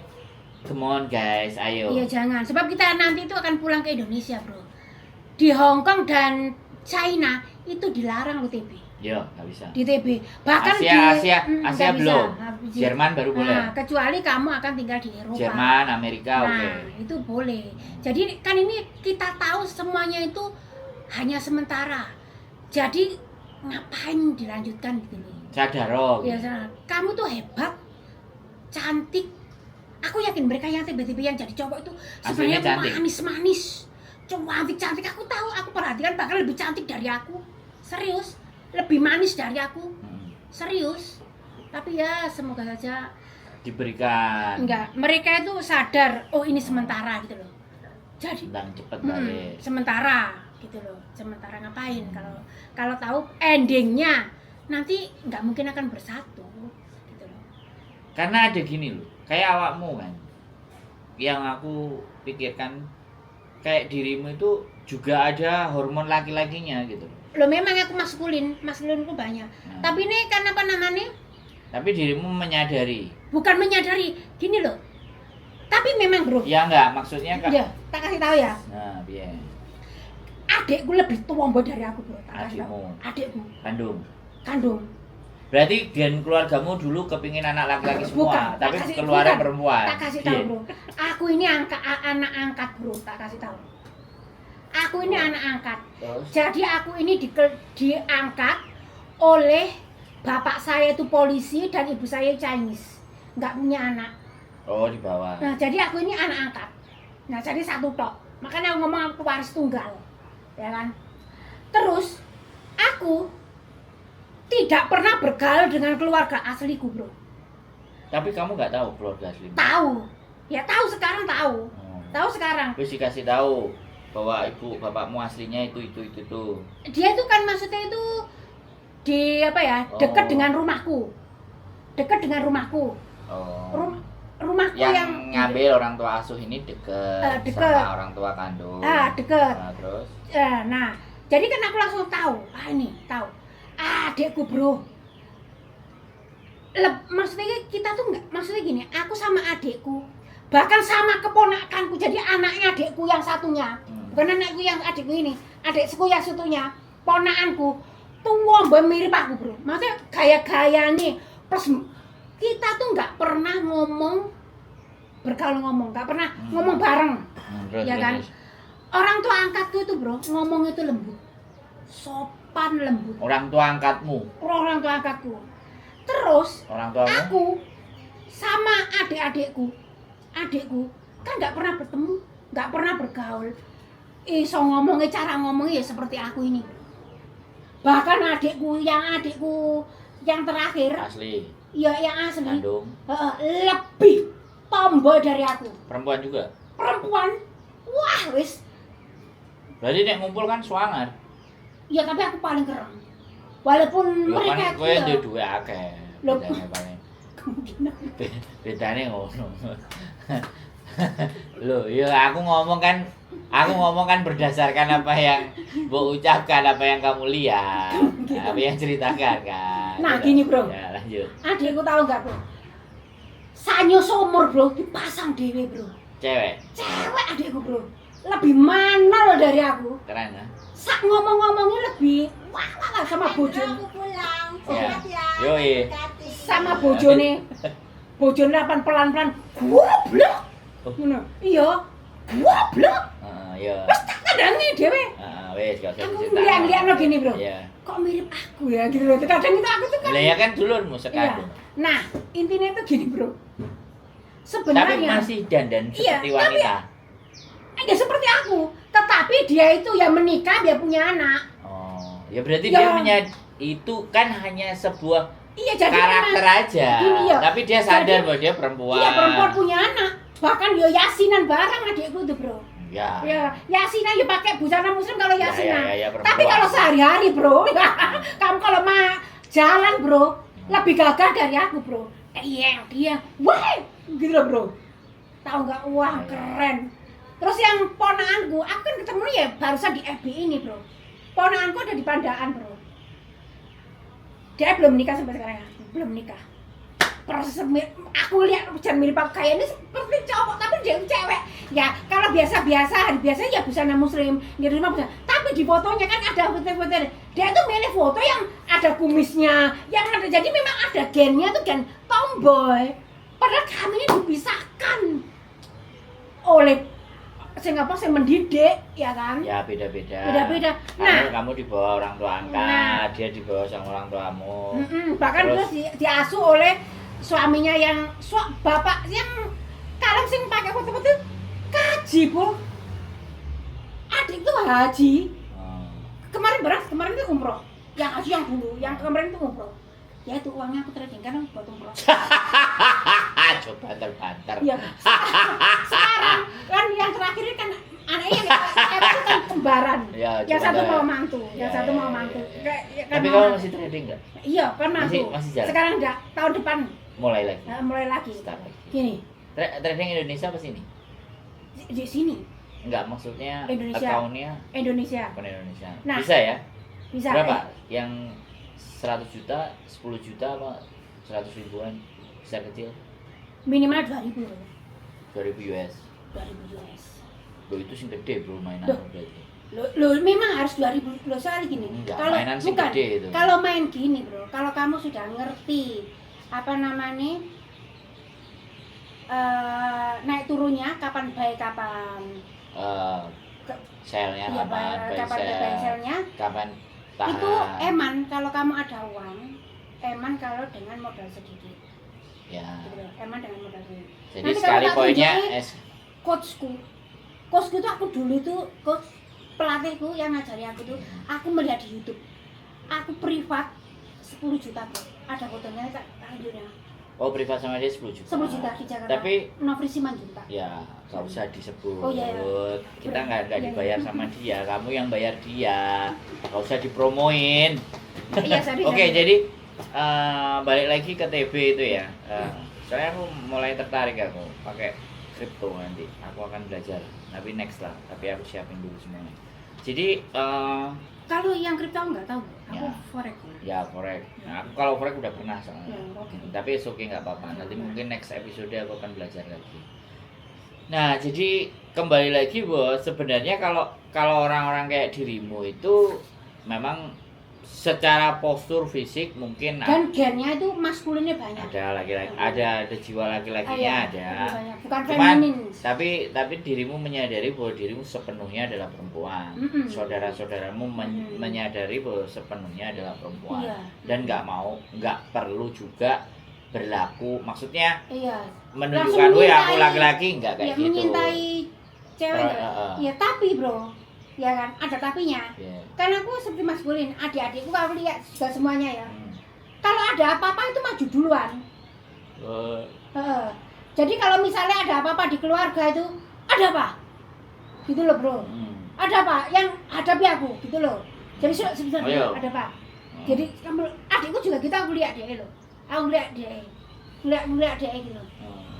come on guys, ayo. Iya jangan, sebab kita nanti itu akan pulang ke Indonesia, Bro. Di Hong Kong dan China itu dilarang loh TB. Yo, nggak bisa. Di TB. Bahkan Asia nggak belum. bisa. Jerman baru boleh. Nah, kecuali kamu akan tinggal di Eropa. Jerman, Amerika oke. Nah, itu boleh. Jadi kan ini kita tahu semuanya itu hanya sementara. Jadi ngapain dilanjutkan gitu loh. Sadaro. Ya, kamu tuh hebat, cantik. Aku yakin mereka yang TB-TB yang jadi cowok itu Aslinya sebenarnya cantik. manis-manis, cantik. Aku tahu, aku perhatikan bahkan lebih cantik dari aku. Serius, lebih manis dari aku. Serius. Tapi ya semoga saja Diberikan. enggak, mereka itu sadar, oh ini sementara gitu loh. Jadi Tentang cepet balik. sementara gitu loh. Sementara ngapain kalau tahu endingnya nanti nggak mungkin akan bersatu gitu loh. Karena ada gini loh, kayak awakmu kan. Yang aku pikirkan kayak dirimu itu juga ada hormon laki-lakinya gitu. Loh memang aku maskulinku banyak. Nah, Tapi ini kan apa namanya? tapi dirimu menyadari. Bukan menyadari, gini loh. Tapi memang bro. Ya enggak, maksudnya Ya, tak kasih tahu ya. Nah, biar Adikku lebih tua mbak dari aku bro. Tak kasih tahu. adikmu Adikku kandung. kandung. Berarti gen keluargamu dulu kepingin anak laki-laki semua, Bukan, tapi tak kasih- keluarnya bukan. perempuan. Tak kasih tahu bro. Aku ini anak angkat bro. Tak kasih tahu. Aku ini anak angkat. Terus Jadi aku ini diangkat oleh bapak saya itu polisi dan ibu saya Chinese, nggak punya anak. oh di bawah. Nah jadi aku ini anak angkat. Nah jadi satu tok. Makanya aku ngomong aku waris tunggal, ya kan. Terus aku tidak pernah bergaul dengan keluarga asliku bro. Tapi kamu nggak tahu keluarga aslimu. Tahu, ya tahu sekarang tahu. Hmm. Tahu sekarang. Terus dikasih tahu bahwa ibu bapakmu aslinya itu. Dia itu kan maksudnya itu di apa ya, dekat Oh. dengan rumahku. Dekat dengan rumahku. Oh. Rumahku Yang yang ngambil orang tua asuh ini deket deket. sama orang tua kandung. Deket. Nah, terus Nah, jadi kan aku langsung tahu. Ini tahu. Adekku bro. Maksudnya kita tuh nggak, maksudnya gini, aku sama adekku, bahkan sama keponakanku, jadi anaknya adekku yang satunya, bukan anakku yang adekku ini, adekku yang satunya, ponakanku, tua mbak mirip aku bro. Maksudnya gaya-gayanya plus kita tuh nggak pernah bergaul ngomong, nggak pernah ngomong bareng, ya kan? Orang tua angkatku itu bro ngomong itu lembut, sopan lembut. Orang tua angkatmu? Orang tua angkatku. Terus orang tuamu? Aku sama adikku kan nggak pernah bertemu, nggak pernah bergaul. Ngomongnya cara ngomongnya ya seperti aku ini. Bahkan adikku yang terakhir asli. Ya yang asli. Kandung. Lebih tomboy dari aku. Perempuan juga? Perempuan. Wah, wis. Berarti nek ngumpul kan swanger. Ya tapi aku paling keren. Walaupun ya, mereka kan kowe duwe akeh. Bedane paling. Bedane ngono. Loh, ya aku ngomong kan berdasarkan apa yang Mbok ucapkan, apa yang kamu lihat, apa yang ceritakan kan. Nah, gini bro. Ya, lanjut. Adikku tahu nggak bro? Sanyo seumur bro, dipasang dewe bro. Cewek Adikku bro. Lebih manol dari aku. Keren ya? Sak ngomong-ngomongnya lebih wah sama bojone. Aku pulang. Ya. Sehat ya. Yoi. Sama bojone. Bojone lapan pelan-pelan. Goblok. Ngono. Iya. Goblok. Iya. Wes tak kandangi dhewe. Wes gak usah Aku diceritain. ngeliat-ngeliatno gini, Bro. Iya. Kok mirip aku ya gitu loh. Kadang itu aku tuh kan. Lah ya kan dulurmu Iya. sekandung. Nah, intinya itu gini, Bro. Tapi Sebenarnya masih dandan Iya, seperti wanita. enggak seperti aku, tetapi dia itu ya menikah, dia punya anak. Oh, ya berarti Ya. dia itu kan hanya sebuah Iya, jadi karakter memang aja. gini, ya. Tapi dia sadar Jadi- bahwa dia perempuan. Iya, perempuan punya anak. Bahkan dia yasinan bareng adikku tuh, Bro. Ya. Ya, yasinan ya pakai busana muslim kalau Ya, yasinan. ya, perempuan. Tapi kalau sehari-hari, Bro, kamu kalau jalan, Bro, lebih gagah dari aku, Bro. Iya, dia. Wah, gitu loh, Bro. Tahu nggak? Wah, Ya. keren. Terus yang ponaanku, aku kan ketemu ya barusan di FB ini, Bro. Ponaanku ada di Pandaan, Bro. Dia belum menikah sampai sekarang, belum menikah. Proses aku lihat jangan mirip aku kayaknya seperti cowok tapi dia cewek. Ya kalau biasa-biasa hari biasa ya busana muslim, ngirim busana. Tapi di fotonya kan ada foto-foto. Dia tuh milih foto yang ada kumisnya, yang ada jadi memang ada gennya tuh gen tomboy. Padahal kami ini dipisahkan oleh sing mendidik, ya kan? Ya beda-beda. Beda-beda. Nah, Kamu di bawah orang tua angkat, Nah. dia di bawah sama orang tuamu. bahkan Terus? terus diasuh oleh suaminya yang bapak yang kalem sing pakai foto-foto kaji, Bu. Adik tuh haji. Oh. Kemarin itu umroh. Yang haji yang dulu, yang kemarin itu umroh. Ya itu uangnya aku trading kan buat umroh. Coba banter-banter. Ya. Sekarang kan yang terakhir ini kan anaknya yang itu kan kembaran. Ya, Yang coba satu dah. mau mantu, yang Ya, satu ya, mau ya, mantu. ya. Kan Tapi mau kamu mantu. masih trading nggak? Iya, kan mantu. Masih jalan? Sekarang enggak, tahun depan Mulai lagi. mulai lagi. Start lagi. Gini, Trading Indonesia apa sini? di sini Enggak, maksudnya Indonesia. account-nya Indonesia akun Indonesia. Nah. Bisa ya? bisa. Berapa? Yang 100 juta, 10 juta apa 100 ribuan? Besar kecil? Minimal 2.000 loh. 2000 US. 2.000 US. Loh itu sih gede bro mainan Loh. berarti. Lo memang harus 2.000 loh soalnya gini. Enggak, Kalau mainan sih bukan, gede itu. kalau main gini bro, kalau kamu sudah ngerti apa namanya naik turunnya kapan baik kapan Eh, Ke- Selnya iya, kapan? kapan sell, selnya Kapan tahan? itu eman kalau kamu ada uang, eman kalau dengan modal sedikit. Ya. Gitu loh, eman dengan modal sedikit. Jadi Nanti sekali kalau tak poinnya tunjukin, coachku tuh aku dulu tuh coach pelatihku yang ngajari aku tuh aku melihat di YouTube aku privat 10 juta bro, ada fotonya tak tunjuknya Oh privat sama dia 10 juta. 10 juta di Jakarta. Tapi Novri Simanjuntak. ya nggak usah disebut. Oh, iya, iya. Kita nggak Iya, dibayar iya. sama dia. Kamu yang bayar dia. Nggak usah dipromoin. Iya, sorry. Oke, jadi balik lagi ke TB itu ya. Soalnya aku mulai tertarik aku pakai kripto nanti. Aku akan belajar. Tapi next lah. Tapi aku siapin dulu semuanya. Jadi Kalau yang kripto nggak tahu, aku Ya. forex. ya forex. Nah, aku kalau forex udah pernah soalnya. Ya, oke. Tapi oke nggak apa-apa. Nanti mungkin next episode aku akan belajar lagi. Nah, jadi kembali lagi bahwa sebenarnya kalau orang-orang kayak dirimu itu memang secara postur fisik mungkin Dan gennya itu maskulinnya banyak. ada laki-laki, ada jiwa laki-lakinya ada. lebih banyak. Bukan Cuman feminin. tapi dirimu menyadari bahwa dirimu sepenuhnya adalah perempuan. Mm-mm. Saudara-saudaramu menyadari bahwa sepenuhnya adalah perempuan. Iya. Dan nggak perlu juga berlaku, maksudnya Iya. menunjukkan Langsung weh aku menyintai- laki-laki nggak kayak Ya gitu. menyintai cewek. Ya tapi bro, ya kan ada tapinya. Iya. Kan aku seperti maskulin, adik-adikku kalau lihat juga semuanya ya. Hmm. Kalau ada apa-apa itu maju duluan. Oh, Heeh. Jadi kalau misalnya ada apa-apa di keluarga itu, ada apa? Gitu loh bro. Ada apa? Yang hadapi aku, gitu loh. Jadi sebenarnya Ayo. ada apa? Jadi kamu adikku juga kita aku lihat dia loh. Aku lihat dia. Ngeliat dia gitu.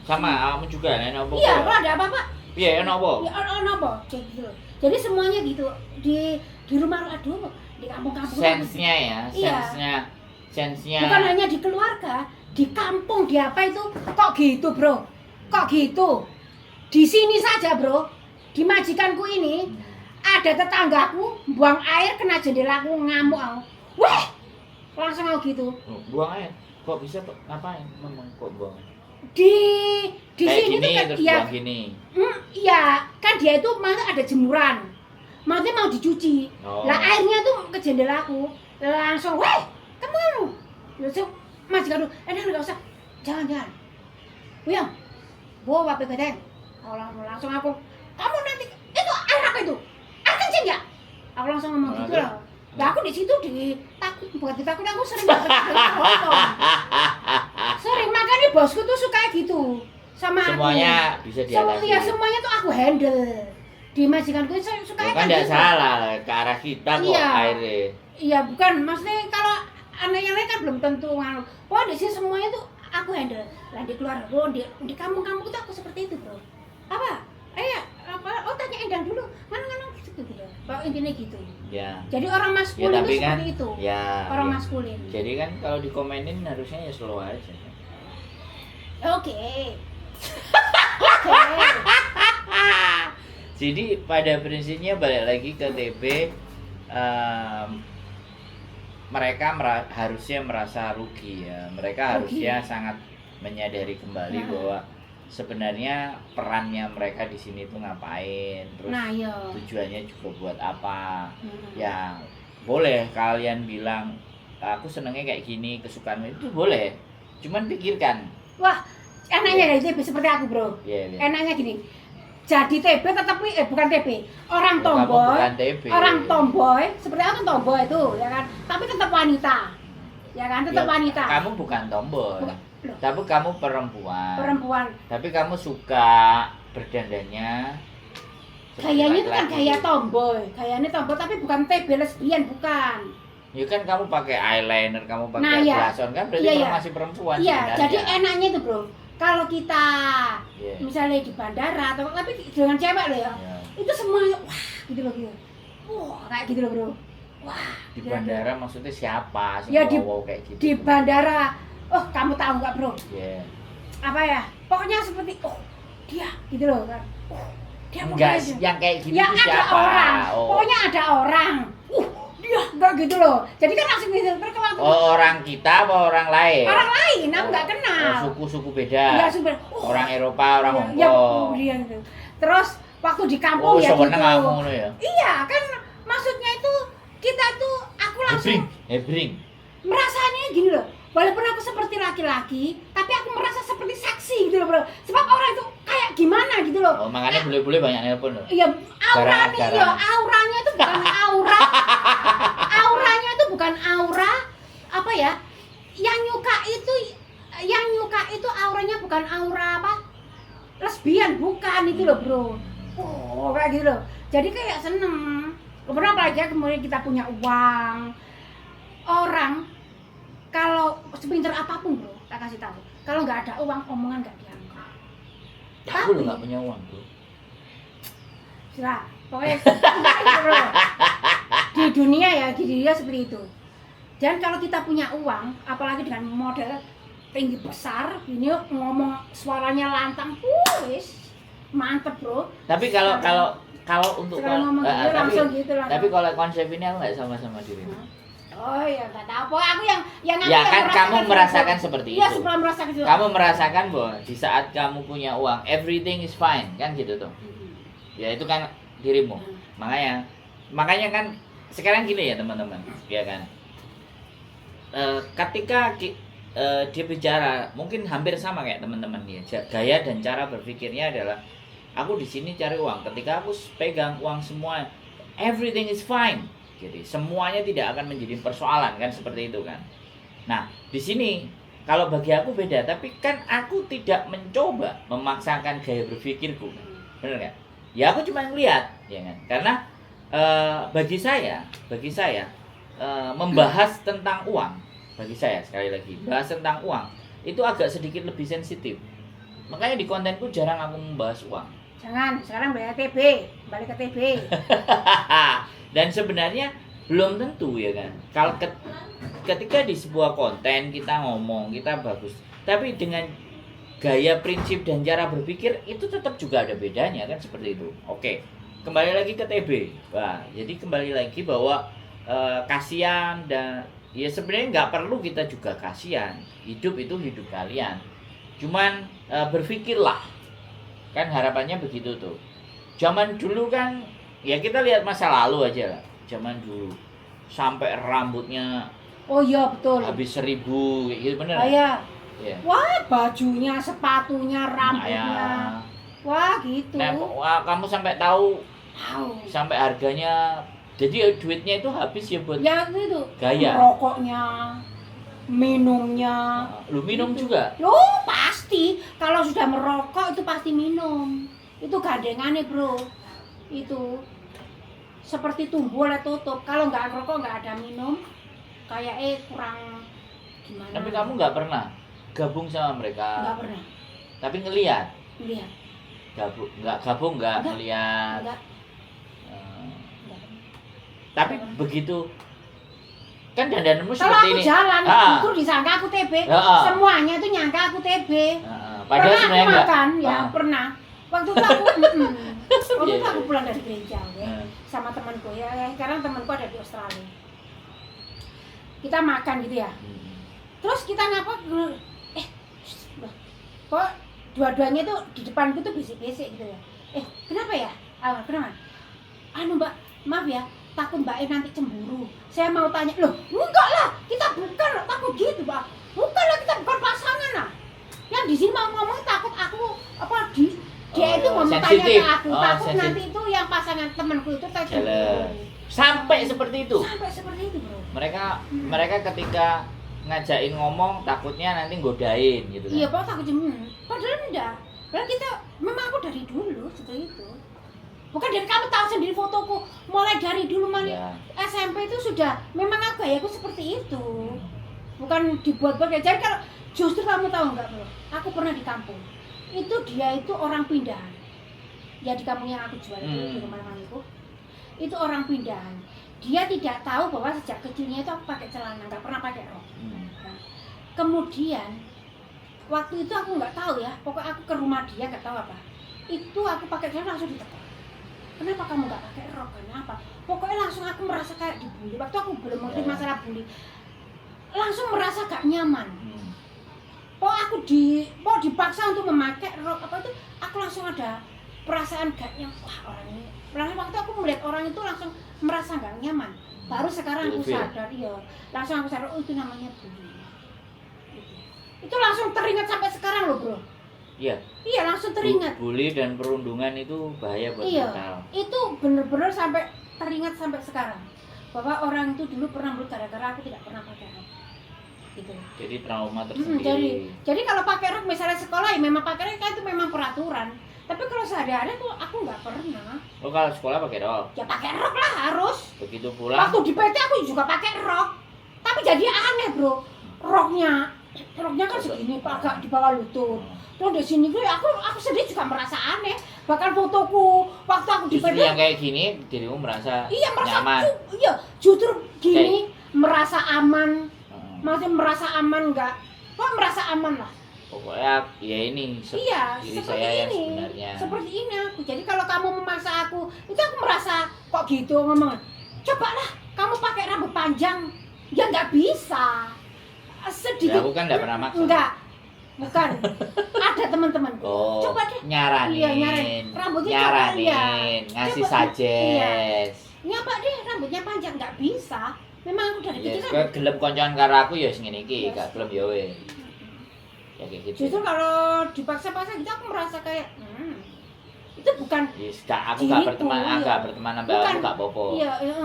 sama kamu juga nek opo? Iya, kalau ada apa-apa, Iya, ono apa? ya ono apa? Kayak gitu loh. Jadi semuanya gitu di rumah aduh, di kampung-kampung. Sense-nya ya, Iya. sense-nya. Bukan hanya di keluarga, di kampung, di apa itu kok gitu, Bro? Kok gitu? Di sini saja, Bro. Di majikanku ini ada tetanggaku buang air kena jendelaku ngamuk aku. Weh! Langsung aku gitu. Oh, buang air. Kok bisa tuh? Ngapain? Memang kok buang air? Di Kayak sini gini tuh kan terus ya, buang gini. iya, kan dia itu malah ada jemuran. Maksudnya mau dicuci. Oh. Lah airnya tuh ke jendelaku. Langsung, "Weh, kamu." Langsung majikanku, enggak usah. Jangan. Buyang. Bawa PPT. Langsung aku, "Kamu nanti itu air apa itu? Air kencing ya?" Aku langsung ngomong gitu Oke. loh. Lah aku di situ bukan ditakut, aku sering banget ngomong. Sering, makanya bosku tuh suka gitu sama Semuanya aku. bisa diatasi. Ya semuanya tuh aku handle. Di majikanku suka Ya kan enggak salah lah, ke arah kita kok Iya. airnya. Iya, bukan, maksudnya kalau anak yang lain kan belum tentu nganu. Oh, di sini semuanya tuh aku handle. Lah di keluarga, di kampung-kampung tuh aku seperti itu, Bro. Apa? Apa? Oh, tanya Endang dulu. Mana gitu. Kalau intinya gitu. Ya. Jadi orang Ya maskulin tapi itu kan seperti itu. ya. Orang ya. maskulin. Jadi kan kalau dikomenin harusnya ya slow aja. Oke. Oke. Jadi pada prinsipnya balik lagi ke TB, mereka harusnya merasa rugi ya. Mereka Rugi. harusnya sangat menyadari kembali Nah. bahwa sebenarnya perannya mereka di sini tuh ngapain, terus Nah, iya. tujuannya juga buat apa. Hmm. Ya boleh kalian bilang aku senengnya kayak gini, kesukaanmu itu boleh. Cuman pikirkan. Wah, enaknya dari TB seperti aku, Bro. Ya, ya. Enaknya gini. Jadi TB tetapi bukan TB. Orang Kamu tomboy. bukan TB. Orang tomboy, seperti aku kan tomboy itu, ya kan. Tapi tetap wanita. Ya kan, tetap Ya, wanita. Kamu bukan tomboy. Loh, Tapi kamu perempuan. perempuan. Tapi kamu suka berdandannya. seperti Gayanya itu kan laki-laki. gaya tomboy. Gayanya tomboy tapi bukan TB lesbian, bukan. Ya kan kamu pakai eyeliner, kamu pakai Nah, iya. blush-on kan berarti Iya, kamu iya. masih perempuan Iya, sebenarnya. jadi enaknya itu, Bro. Kalau kita Iya. misalnya di bandara atau tapi dengan cewek loh ya. Iya. Itu semuanya wah, gitu loh gitu. Wah, kayak gitu loh, Bro. Wah, Di gitu. bandara maksudnya siapa sih Ya, di- wow kayak gitu? Di bandara. Oh, kamu tahu nggak, Bro? Iya. Apa ya? Pokoknya seperti oh, dia gitu loh kan. Oh, dia Enggak, pokoknya dia. yang kayak gitu Ya tuh ada siapa? orang. Oh. Pokoknya ada orang. Dia enggak gitu loh. Jadi kan langsung gitu. Terus kalau aku Oh, orang kita apa orang lain? orang lain aku nggak Oh, kenal. suku-suku beda. Iya, super. Oh, Orang Eropa, orang iya, Hong iya, Kong. dia gitu. Terus waktu di kampung Oh, ya sebenarnya gitu. kamu ngono ya. Iya, kan maksudnya itu kita tuh aku langsung Hebring. merasanya gini loh. Walaupun aku seperti laki-laki, tapi aku merasa seperti seksi gitu loh, Bro. Sebab orang itu kayak gimana gitu loh. Oh, makanya boleh-boleh banyak nelpon loh. Iya, auranya Garang-garang. ya, auranya itu bukan aura. Auranya itu bukan aura. Apa ya? Yang nyuka itu auranya bukan aura apa? Lesbian, bukan itu loh, Bro. Oh, kayak gitu loh. Jadi kayak seneng. Kemudian apalagi kemudian kita punya uang. Orang kalau sepinter apapun, Bro, tak kasih tahu. Kalau nggak ada uang, omongan nggak dianggap. Aku lo nggak punya uang tuh. Sila, pokoknya bro. Di dunia ya, di dunia seperti itu. Dan kalau kita punya uang, apalagi dengan model tinggi besar, ini ngomong suaranya lantang, wis mantep, Bro. Tapi kalau untuk Sekarang ngomong gitu tapi, langsung gitu langsung. tapi kalau konsep ini aku nggak sama dirimu. Oh ya nggak tahu. Pokoknya aku yang aku Ya yang kan kamu itu. merasakan seperti Iya, itu. sebelum merasakan itu. Kamu merasakan bahwa di saat kamu punya uang, everything is fine, kan gitu tuh. Ya itu kan dirimu. Makanya kan sekarang gini ya teman-teman, ya kan. Ketika dia bicara, mungkin hampir sama kayak teman-teman ya. Gaya dan cara berpikirnya adalah aku di sini cari uang. Ketika aku pegang uang semua, everything is fine. Jadi semuanya tidak akan menjadi persoalan kan seperti itu kan. Nah, di sini kalau bagi aku beda, tapi kan aku tidak mencoba memaksakan gaya berpikirku. Benar kan? Ya aku cuma ngelihat, ya kan? Karena bagi saya membahas tentang uang, bagi saya sekali lagi, bahas tentang uang itu agak sedikit lebih sensitif. Makanya di kontenku jarang aku membahas uang. Jangan, sekarang balik ke TB. Dan sebenarnya belum tentu ya kan. Kalau ketika di sebuah konten kita ngomong, kita bagus, tapi dengan gaya prinsip dan cara berpikir itu tetap juga ada bedanya kan seperti itu. Oke, kembali lagi ke TB. Wah, jadi kembali lagi bahwa kasihan dan ya sebenarnya nggak perlu kita juga kasihan. Hidup itu hidup kalian. Cuman berpikirlah. Kan harapannya begitu tuh. Zaman dulu kan ya kita lihat masa lalu aja lah. Zaman dulu sampai rambutnya Oh iya betul. habis 1.000 kayak gitu bener. Iya. Ya. Wah, bajunya, sepatunya, rambutnya. Wah, gitu. Nah, wah, kamu sampai tahu Wow. sampai harganya. Jadi duitnya itu habis ya buat Ya itu. gaya. Rokoknya, minumnya. Lu minum Gitu. juga? Loh, pasti. Kalau sudah merokok itu pasti minum. Itu gandengannya, Bro. Itu seperti tumbuh oleh tutup. Kalau nggak ngerokok nggak ada minum, kayaknya kurang gimana. Tapi kamu nggak pernah gabung sama mereka. Nggak pernah. Tapi ngelihat. Lihat. Gabung nggak Enggak. ngelihat. Nggak. Eh, tapi begitu kan dandanmu Kalau seperti aku ini. jalan, Ah. justru disangka aku TB. Ah. Semuanya itu nyangka aku TB. Padahal Pernah aku sebenarnya enggak. makan, ya Ah. pernah. Waktu itu aku, waktu itu Iya, aku iya. pulang dari gereja, ya, Ah. sama temanku ya. Sekarang temanku ada di Australia. Kita makan gitu ya. Terus kita ngapa? Loh, kok dua-duanya tuh di depanku tuh bisik-bisik gitu ya. Kenapa ya? Kenapa? Mbak, maaf ya, takut Mbak nanti cemburu. Saya mau tanya, loh, enggak lah, kita bukan takut gitu, Mbak. Bukan lah, kita bukan pasangan lah. Yang di sini mau ngomong takut aku dia itu mau tanya sensitif. ke aku, takut Sensitif. nanti itu yang pasangan temanku itu tak Jelas. cemburu. Sampai seperti itu. Sampai seperti itu, Bro. Mereka ketika ngajakin ngomong takutnya nanti godain gitu kan. Iya, Pak, takut cemburu. Padahal enggak. Padahal kita memang aku dari dulu seperti itu. Bukan dari kamu tahu sendiri fotoku mulai dari dulu Ya. SMP itu sudah memang aku gayaku seperti itu. Bukan dibuat-buat ya. Jadi kalau justru kamu tahu enggak, Bro? Aku pernah di kampung. Itu dia itu orang pindahan. Ya di kampung yang aku jual itu di rumah mamiku. Itu orang pindahan. Dia tidak tahu bahwa sejak kecilnya itu aku pakai celana, enggak pernah pakai rok. Nah, kemudian waktu itu aku nggak tahu ya, pokoknya aku ke rumah dia nggak tahu apa. Itu aku pakai celana langsung ditekan. Kenapa kamu nggak pakai rok? Kenapa? Pokoknya langsung aku merasa kayak dibully. Waktu aku belum ngerti masalah bully, langsung merasa gak nyaman. Aku dipaksa untuk memakai rok apa itu, aku langsung ada perasaan gak nyaman. Wah, orang ini. Waktu aku melihat orang itu langsung merasa gak nyaman. Baru sekarang aku sadar, iya. Langsung aku sadar, oh itu namanya bully. Itu langsung teringat sampai sekarang loh, Bro. Iya. Iya, langsung teringat. Bully dan perundungan itu bahaya buat Iya. mental. Itu bener-bener sampai teringat sampai sekarang. Bahwa orang itu dulu pernah bully gara-gara aku tidak pernah pakai rok. Gitu. Jadi trauma tersendiri. Jadi kalau pakai rok misalnya sekolah ya memang pakai rok itu memang peraturan. Tapi kalau sehari-hari tuh aku nggak pernah. Oh, kalau sekolah pakai rok. Ya pakai rok lah harus. Begitu pulang. Waktu di PT aku juga pakai rok. Tapi jadi aneh, Bro. Roknya kan segini, Pak, agak di bawah lutut. Terus di sini gue aku sendiri juga merasa aneh. Bahkan fotoku waktu aku di Justru PT yang kayak gini dirimu merasa iya merasa nyaman. Iya, justru gini merasa aman. Heeh. Maksudnya merasa aman enggak? Kok merasa aman lah? Pokoknya ya ini Iya, diri seperti saya yang ini. sebenarnya. Seperti ini aku. Jadi kalau kamu memaksa aku, itu aku merasa kok gitu ngomong. Cobalah kamu pakai rambut panjang. Ya nggak bisa. Ya, Sedikit. aku kan nggak pernah maksa. Enggak. Bukan. Ada teman-teman. Oh, Coba deh. nyaranin. Iya, nyaranin. Rambutnya coba, iya. Ngasih Coba, suggest. Nyapa deh rambutnya panjang, nggak bisa. Memang aku dari Ya, kecil kowe kan. gelem koncoan karo aku ya sing ngene iki, Yes. gak gelem ya wis. Ya kayak gitu. Justru kalau dipaksa-paksa gitu aku merasa kayak itu bukan Yes, aku gak diriku, berteman, iya. gak berteman sama Bukan. aku gak apa-apa. Iya, iya.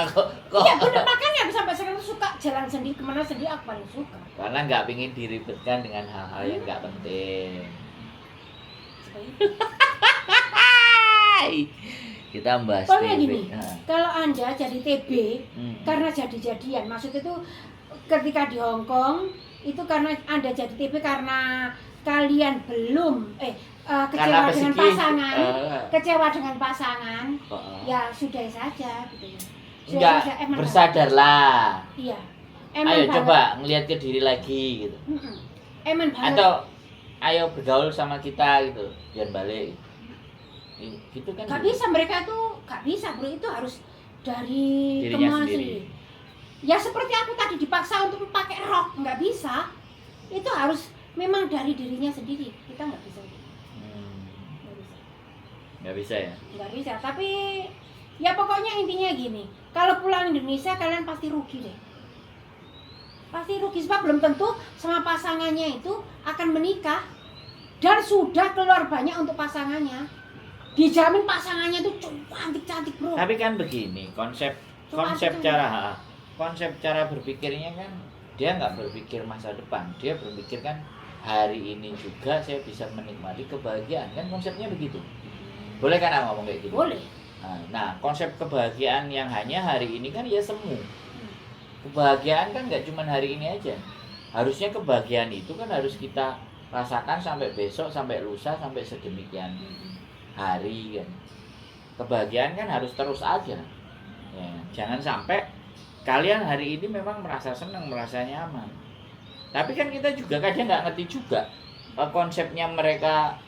Kok- kok- Iya bener, makanya aku sampai sekarang tuh suka jalan sendiri kemana sendiri aku paling suka. Karena nggak pingin diribetkan dengan hal-hal yang nggak penting. Seperti itu. Hai, kita bahas Pokoknya TB. gini, Nah, kalau Anda jadi TB karena jadi-jadian, maksudnya itu ketika di Hong Kong itu karena Anda jadi TB karena kalian belum kecewa dengan psikis, pasangan, kecewa dengan pasangan, ya sudah saja gitu ya. Sudah enggak saja, emang bersadarlah. Iya. Ayo banget. coba ngelihat ke diri lagi gitu. Eman banget. Atau ayo bergaul sama kita gitu, biar balik. Gitu kan. Gak bisa, mereka tuh gak bisa bro, itu harus dari Dirinya kemauan sendiri. Ya seperti aku tadi dipaksa untuk pakai rok, nggak bisa. Itu harus memang dari dirinya sendiri, kita nggak bisa. Nggak bisa. Nggak bisa ya. Nggak bisa, tapi ya pokoknya intinya gini, kalau pulang Indonesia kalian pasti rugi deh. Pasti rugi sebab belum tentu sama pasangannya itu akan menikah dan sudah keluar banyak untuk pasangannya. Dijamin pasangannya itu cantik-cantik bro. Tapi kan begini, konsep cara berpikirnya kan dia nggak berpikir masa depan, dia berpikir kan hari ini juga saya bisa menikmati kebahagiaan, kan konsepnya begitu. Boleh kan aku ngomong kayak gitu? Boleh. Nah, konsep kebahagiaan yang hanya hari ini kan ya semu. Kebahagiaan kan nggak cuma hari ini aja. Harusnya kebahagiaan itu kan harus kita rasakan sampai besok, sampai lusa, sampai sedemikian hari kan. Kebahagiaan kan harus terus aja. Ya, jangan sampai kalian hari ini memang merasa senang, merasa nyaman. Tapi kan kita juga kadang nggak ngerti juga konsepnya mereka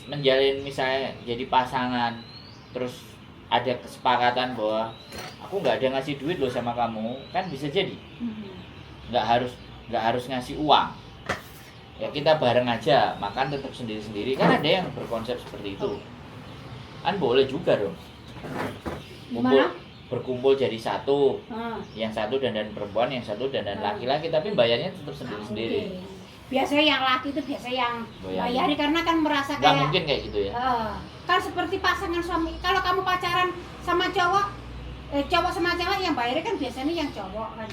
menjalin misalnya jadi pasangan, terus ada kesepakatan bahwa aku nggak ada ngasih duit loh sama kamu, kan bisa jadi nggak harus ngasih uang. Ya kita bareng aja, makan tetap sendiri-sendiri, kan ada yang berkonsep seperti itu. Kan boleh juga dong. Gimana? Berkumpul jadi satu. Yang satu dandan perempuan, yang satu dandan laki-laki, tapi bayarnya tetap sendiri-sendiri. Biasanya yang laki itu biasa yang bayari karena kan merasa Nggak kayak mungkin kayak gitu ya. kan seperti pasangan suami. Kalau kamu pacaran sama cowok sama cewek yang bayari kan biasanya yang cowok kan.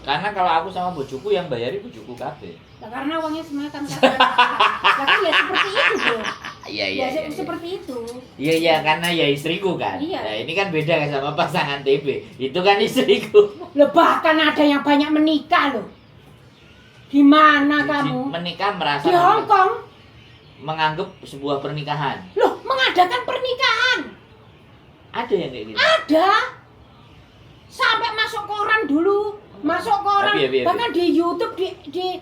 Karena kalau aku sama bojoku yang bayari bojoku kabeh. Nah, karena uangnya semuanya kan kan ya seperti itu bro. Iya Ya seperti itu. Iya karena ya istriku kan. Iya. Nah, ini kan beda kan sama pasangan TB. Itu kan istriku. Loh bahkan ada yang banyak menikah loh. Di mana kamu? Menikah merasa Di Hong Kong. menganggap sebuah pernikahan. Loh mengadakan pernikahan. Ada yang kayak gitu. Ada. Sampai masuk koran dulu. Masuk koran. Bahkan di YouTube di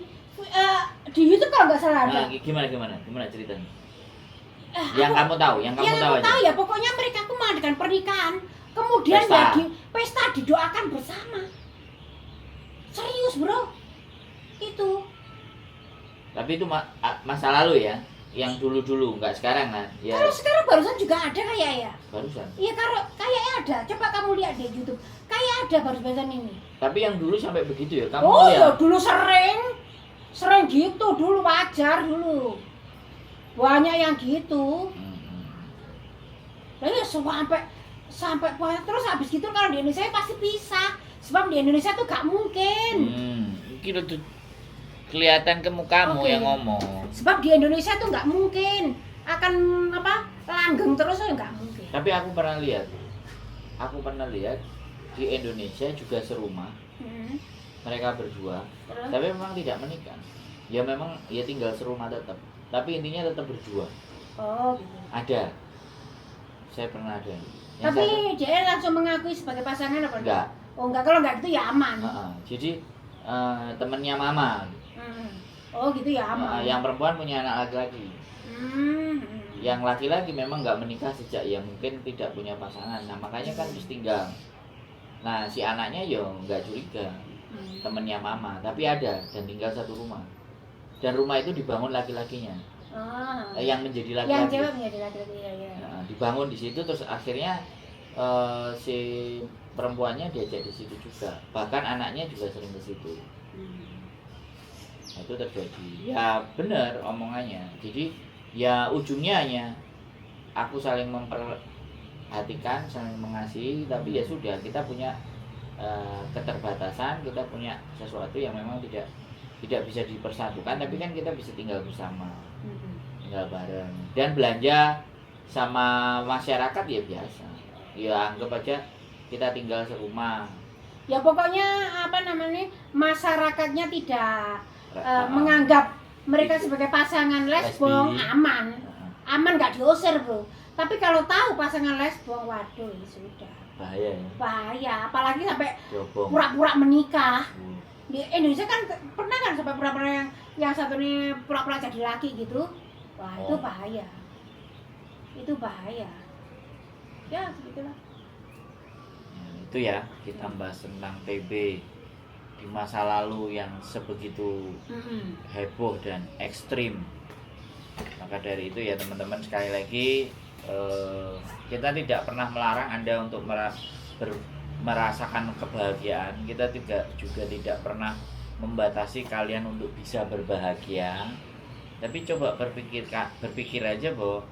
YouTube kalau nggak salah ada. Nah, gimana ceritanya? Yang kamu tahu aja. Tahu ya, pokoknya mereka tuh mengadakan pernikahan, kemudian Pesta. ya di pesta didoakan bersama. Serius bro, itu. Tapi itu masa lalu ya, yang dulu nggak sekarang kan? Ya. Kalau sekarang barusan juga ada kayak ya. Barusan. Iya kalau kayaknya ada. Coba kamu lihat di YouTube, kayak ada barusan ini. Tapi yang dulu sampai begitu ya, kamu Oh lihat? ya dulu sering gitu dulu wajar dulu. Banyak yang gitu. Lalu sampai terus habis gitu kalau di Indonesia pasti pisah. Sebab di Indonesia tuh gak mungkin. Mungkin itu kelihatan ke mukamu Oke. yang ngomong. Sebab di Indonesia tuh nggak mungkin akan langgeng terus ya nggak mungkin. Tapi aku pernah lihat di Indonesia juga serumah, mereka berdua, Terus? tapi memang tidak menikah. Ya memang ya tinggal serumah tetap, tapi intinya tetap berdua. Oh gitu. Ada, saya pernah ada. Yang Tapi satu- dia langsung mengakui sebagai pasangan apa enggak. Oh enggak, kalau enggak gitu ya aman. Jadi temennya mama. Oh gitu ya aman. Yang perempuan punya anak laki-laki. Yang laki-laki memang nggak menikah sejak ya mungkin tidak punya pasangan. Nah makanya kan terus tinggal. Nah si anaknya yo nggak curiga temennya mama, tapi ada dan tinggal satu rumah. Dan rumah itu dibangun laki-lakinya, yang menjadi Yang laki-laki. cewek menjadi laki-laki ya. Nah, dibangun di situ terus akhirnya si perempuannya diajak di situ juga. Bahkan anaknya juga sering ke situ. Nah, itu terjadi. Ya benar omongannya. Jadi ya ujungnya hanya aku saling memperhatikan, saling mengasihi, tapi ya sudah kita punya keterbatasan, kita punya sesuatu yang memang tidak bisa dipersatukan, tapi kan kita bisa tinggal bersama, tinggal bareng dan belanja sama masyarakat ya biasa. Ya anggap aja kita tinggal serumah. Ya pokoknya apa namanya, masyarakatnya tidak menganggap mereka sebagai pasangan lesbong, aman nggak diusir bro. Tapi kalau tahu pasangan lesbong, waduh ya sudah bahaya ya. Bahaya, apalagi sampai Diobong. pura-pura menikah. Di Indonesia kan pernah kan sampai pura-pura yang satu ini pura-pura jadi laki gitu. Wah itu bahaya, itu bahaya. Ya begitulah. Itu ya kita bahas tentang TB di masa lalu yang sebegitu heboh dan ekstrim. Maka dari itu ya teman-teman, sekali lagi kita tidak pernah melarang Anda untuk merasakan kebahagiaan. Kita juga tidak pernah membatasi kalian untuk bisa berbahagia. Tapi coba berpikir aja bahwa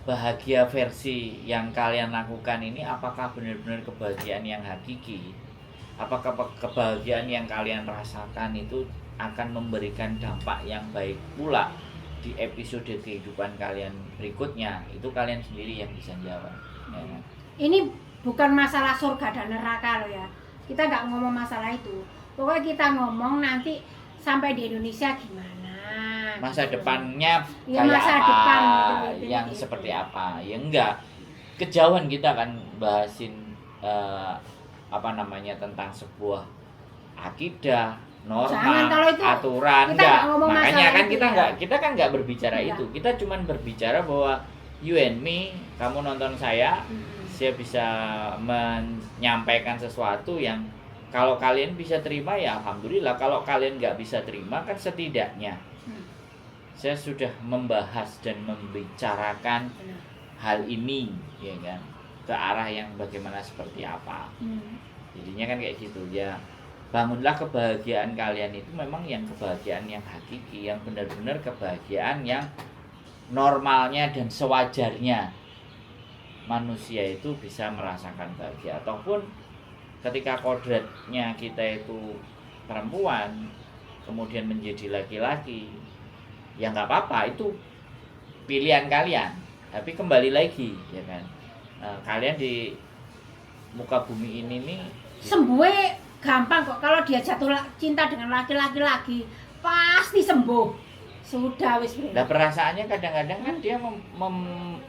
bahagia versi yang kalian lakukan ini apakah benar-benar kebahagiaan yang hakiki? Apakah kebahagiaan yang kalian rasakan itu akan memberikan dampak yang baik pula di episode kehidupan kalian berikutnya? Itu kalian sendiri yang bisa jawab ya. Ini bukan masalah surga dan neraka loh ya, kita nggak ngomong masalah itu. Pokoknya kita ngomong nanti sampai di Indonesia gimana, masa gitu. Depannya Ya, kayak masa apa, depan gitu, yang gitu. seperti apa. Ya enggak, kejauhan kita kan bahasin tentang sebuah akidah, norma, Jangan, kalau itu aturan, kita enggak. nggak ngomong Makanya masalah kan itu kita ya. kita kan enggak berbicara Enggak. itu. Kita cuman berbicara bahwa you and me, kamu nonton saya bisa menyampaikan sesuatu yang kalau kalian bisa terima ya alhamdulillah. Kalau kalian nggak bisa terima kan setidaknya saya sudah membahas dan membicarakan hal ini ya kan, ke arah yang bagaimana seperti apa. Jadinya kan kayak gitu ya. Bangunlah kebahagiaan kalian itu memang yang kebahagiaan yang hakiki, yang benar-benar kebahagiaan yang normalnya dan sewajarnya manusia itu bisa merasakan bahagia. Ataupun ketika kodratnya kita itu perempuan kemudian menjadi laki-laki, ya nggak apa-apa, itu pilihan kalian. Tapi kembali lagi ya kan, kalian di muka bumi ini nih sembuh gampang kok. Kalau dia jatuh cinta dengan laki-laki lagi pasti sembuh. Sudah wis bre. Nah perasaannya kadang-kadang kan dia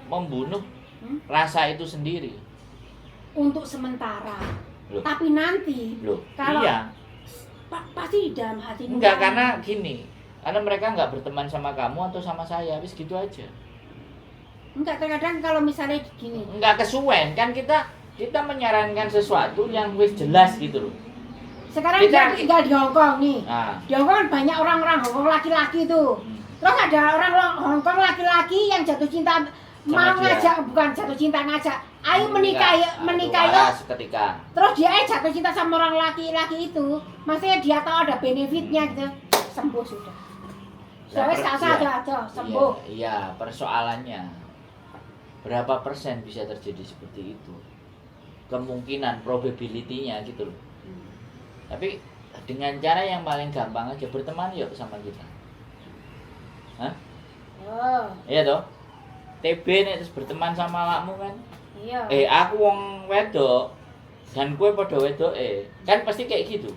membunuh rasa itu sendiri Untuk sementara. Loh. Tapi nanti Loh, kalau iya. Pasti di dalam hati Enggak, nurani. karena gini, karena mereka nggak berteman sama kamu atau sama saya, wis gitu aja. Enggak, terkadang kalau misalnya gini, Nggak kesuwen kan, kita menyarankan sesuatu yang wis jelas gitu loh. sekarang Kita- dia tinggal di Hongkong nih. Nah, Di Hongkong kan banyak orang-orang Hongkong laki-laki tuh. Terus ada orang Hongkong laki-laki yang jatuh cinta, Sama mau dia. ngajak, bukan jatuh cinta, ngajak, ayo menikah enggak, yuk. seketika. Terus dia jatuh cinta sama orang laki-laki itu, maksudnya dia tahu ada benefitnya gitu, sembuh sudah. Nah, Wes gak usah aja, sembuh. Iya, persoalannya berapa persen bisa terjadi seperti itu? Kemungkinan, probability-nya gitu loh. Tapi dengan cara yang paling gampang aja, berteman yuk sama kita. Hah? Oh, Iya toh? TB nih terus berteman sama lakmu kan? iya. Aku wong wedok dan kue podo wedok kan pasti kayak gitu.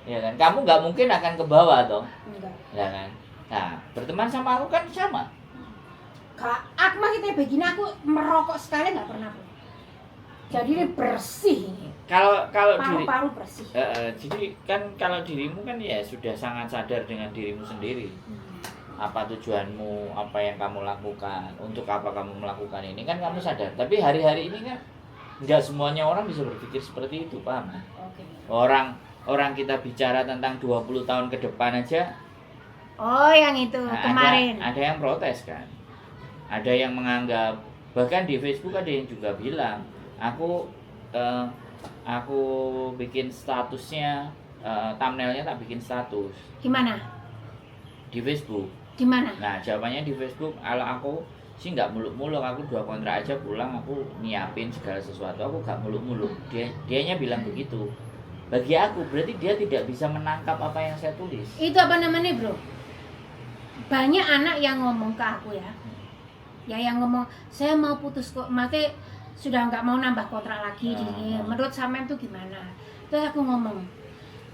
Ya kan? Kamu nggak mungkin akan ke bawah toh. Enggak. Ya kan? Nah, berteman sama aku kan sama. Kak, aku masih begini, aku merokok sekali nggak pernah. Bro. Jadi ini bersih. Kalau diri Paru-paru bersih. jadi kan kalau dirimu kan ya sudah sangat sadar dengan dirimu sendiri. Apa tujuanmu, apa yang kamu lakukan, untuk apa kamu melakukan ini kan kamu sadar. Tapi hari-hari ini kan Enggak semuanya orang bisa berpikir seperti itu, paham? Oke. Orang kita bicara tentang 20 tahun ke depan aja. Oh, yang itu Nah, kemarin. ada yang protes kan. Ada yang menganggap, bahkan di Facebook ada yang juga bilang, aku bikin statusnya, thumbnailnya tak bikin status Gimana? di Facebook. Di mana? Nah jawabannya di Facebook, kalau aku sih nggak muluk-muluk, aku 2 kontrak aja pulang, aku nyiapin segala sesuatu, aku nggak muluk-muluk. Dianya bilang begitu. Bagi aku berarti dia tidak bisa menangkap apa yang saya tulis. Itu apa namanya, Bro? Banyak anak yang ngomong ke aku ya. Ya yang ngomong, saya mau putus kok, mati sudah nggak mau nambah kontrak lagi. Menurut sampean tuh gimana? Terus aku ngomong,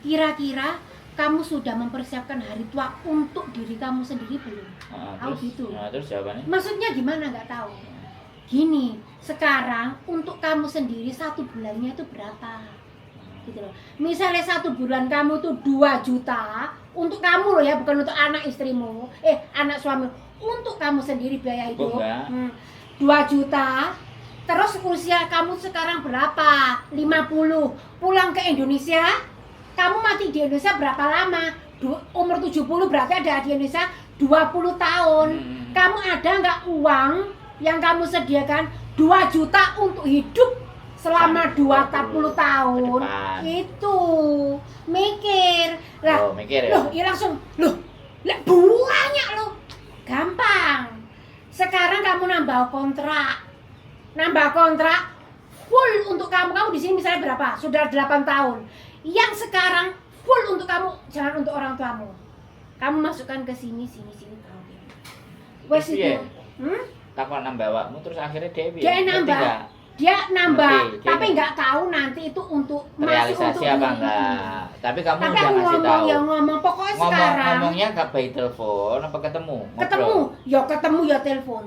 kira-kira kamu sudah mempersiapkan hari tua untuk diri kamu sendiri belum? Terus jawabannya? Maksudnya gimana, nggak tahu. Gini, sekarang untuk kamu sendiri 1 bulannya itu berapa? Gitu loh. Misalnya 1 bulan kamu tuh 2 juta untuk kamu loh ya, bukan untuk anak istrimu, anak suami, untuk kamu sendiri biaya hidup. 2 juta. Terus usia kamu sekarang berapa? 50. Pulang ke Indonesia, kamu mati di Indonesia berapa lama? Umur 70 berarti ada di Indonesia 20 tahun. Kamu ada nggak uang yang kamu sediakan 2 juta untuk hidup selama 20 tahun? Itu mikir lah. Mikir ya? Loh, ya langsung banyak loh. Gampang. Sekarang kamu nambah kontrak full untuk kamu di sini misalnya berapa? Sudah 8 tahun. Yang sekarang full untuk kamu, jangan untuk orang tuamu. Kamu masukkan ke sini kamu. Wes itu. Takut nambah awakmu terus akhirnya Dia nambah, Ngerti, tapi nggak tahu nanti itu untuk realisasi apa enggak. Tapi kamu tapi udah aku ngasih tahu. ngomong pokoknya sekarang. Ngomongnya nggak by telepon apa ketemu? Ketemu ya telepon.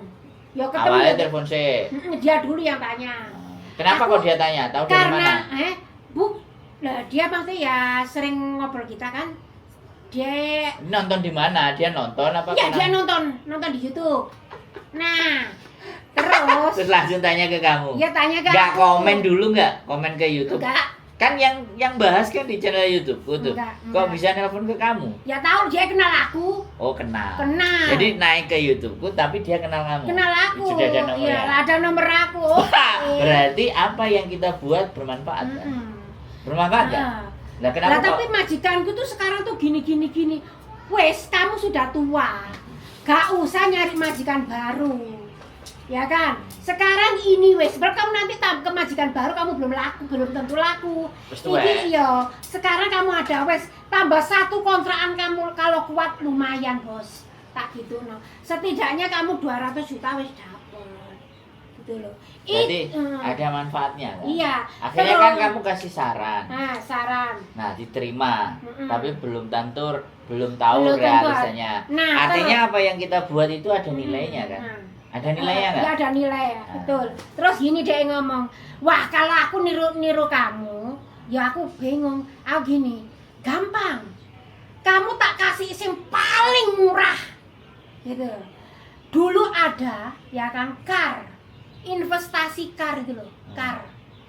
Awalnya telepon sih. Dia dulu yang tanya. Kenapa kok dia tanya? Tahu dari mana? Dia pasti ya sering ngobrol kita kan. Dia nonton di mana? Dia nonton apa? Ya, dia nonton di YouTube. Nah, terus langsung tanya ke kamu. Ya tanya ke Nggak aku. komen dulu nggak? Komen ke YouTube? Enggak. Kan yang bahas kan di channel YouTube tuh. Enggak. Kok bisa nelpon ke kamu? Ya tahu, dia kenal aku. Oh, kenal. Kenal. Jadi naik ke YouTubeku tapi dia kenal kamu. Kenal aku. Sudah ada nomor ya? Ada nomor aku. Berarti apa yang kita buat bermanfaat kan? Bermanfaat nggak? Nah, kenapa tapi majikanku tuh sekarang tuh gini. Wes, kamu sudah tua. Gak usah nyari majikan baru. Ya kan? Sekarang ini wes, sebab kamu nanti ke majikan baru kamu belum tentu laku. Ini yo, sekarang kamu ada wes, tambah 1 kontrakan kamu kalau kuat lumayan, Bos. Tak gitu no. Setidaknya kamu 200 juta wes dapet. Gitu loh. Jadi ada manfaatnya kan? Iya. Akhirnya kan kamu kasih saran. Saran. Nah, diterima. Tapi belum tahu realisasinya. Nah, artinya apa yang kita buat itu ada nilainya kan? Ada nilainya nggak? Ya ada nilai ya, betul. Terus gini dia ngomong, wah kalau aku niru kamu, ya aku bingung. Aku gini, gampang. Kamu tak kasih yang paling murah, gitu. Dulu ada, ya kan, investasi gitu loh,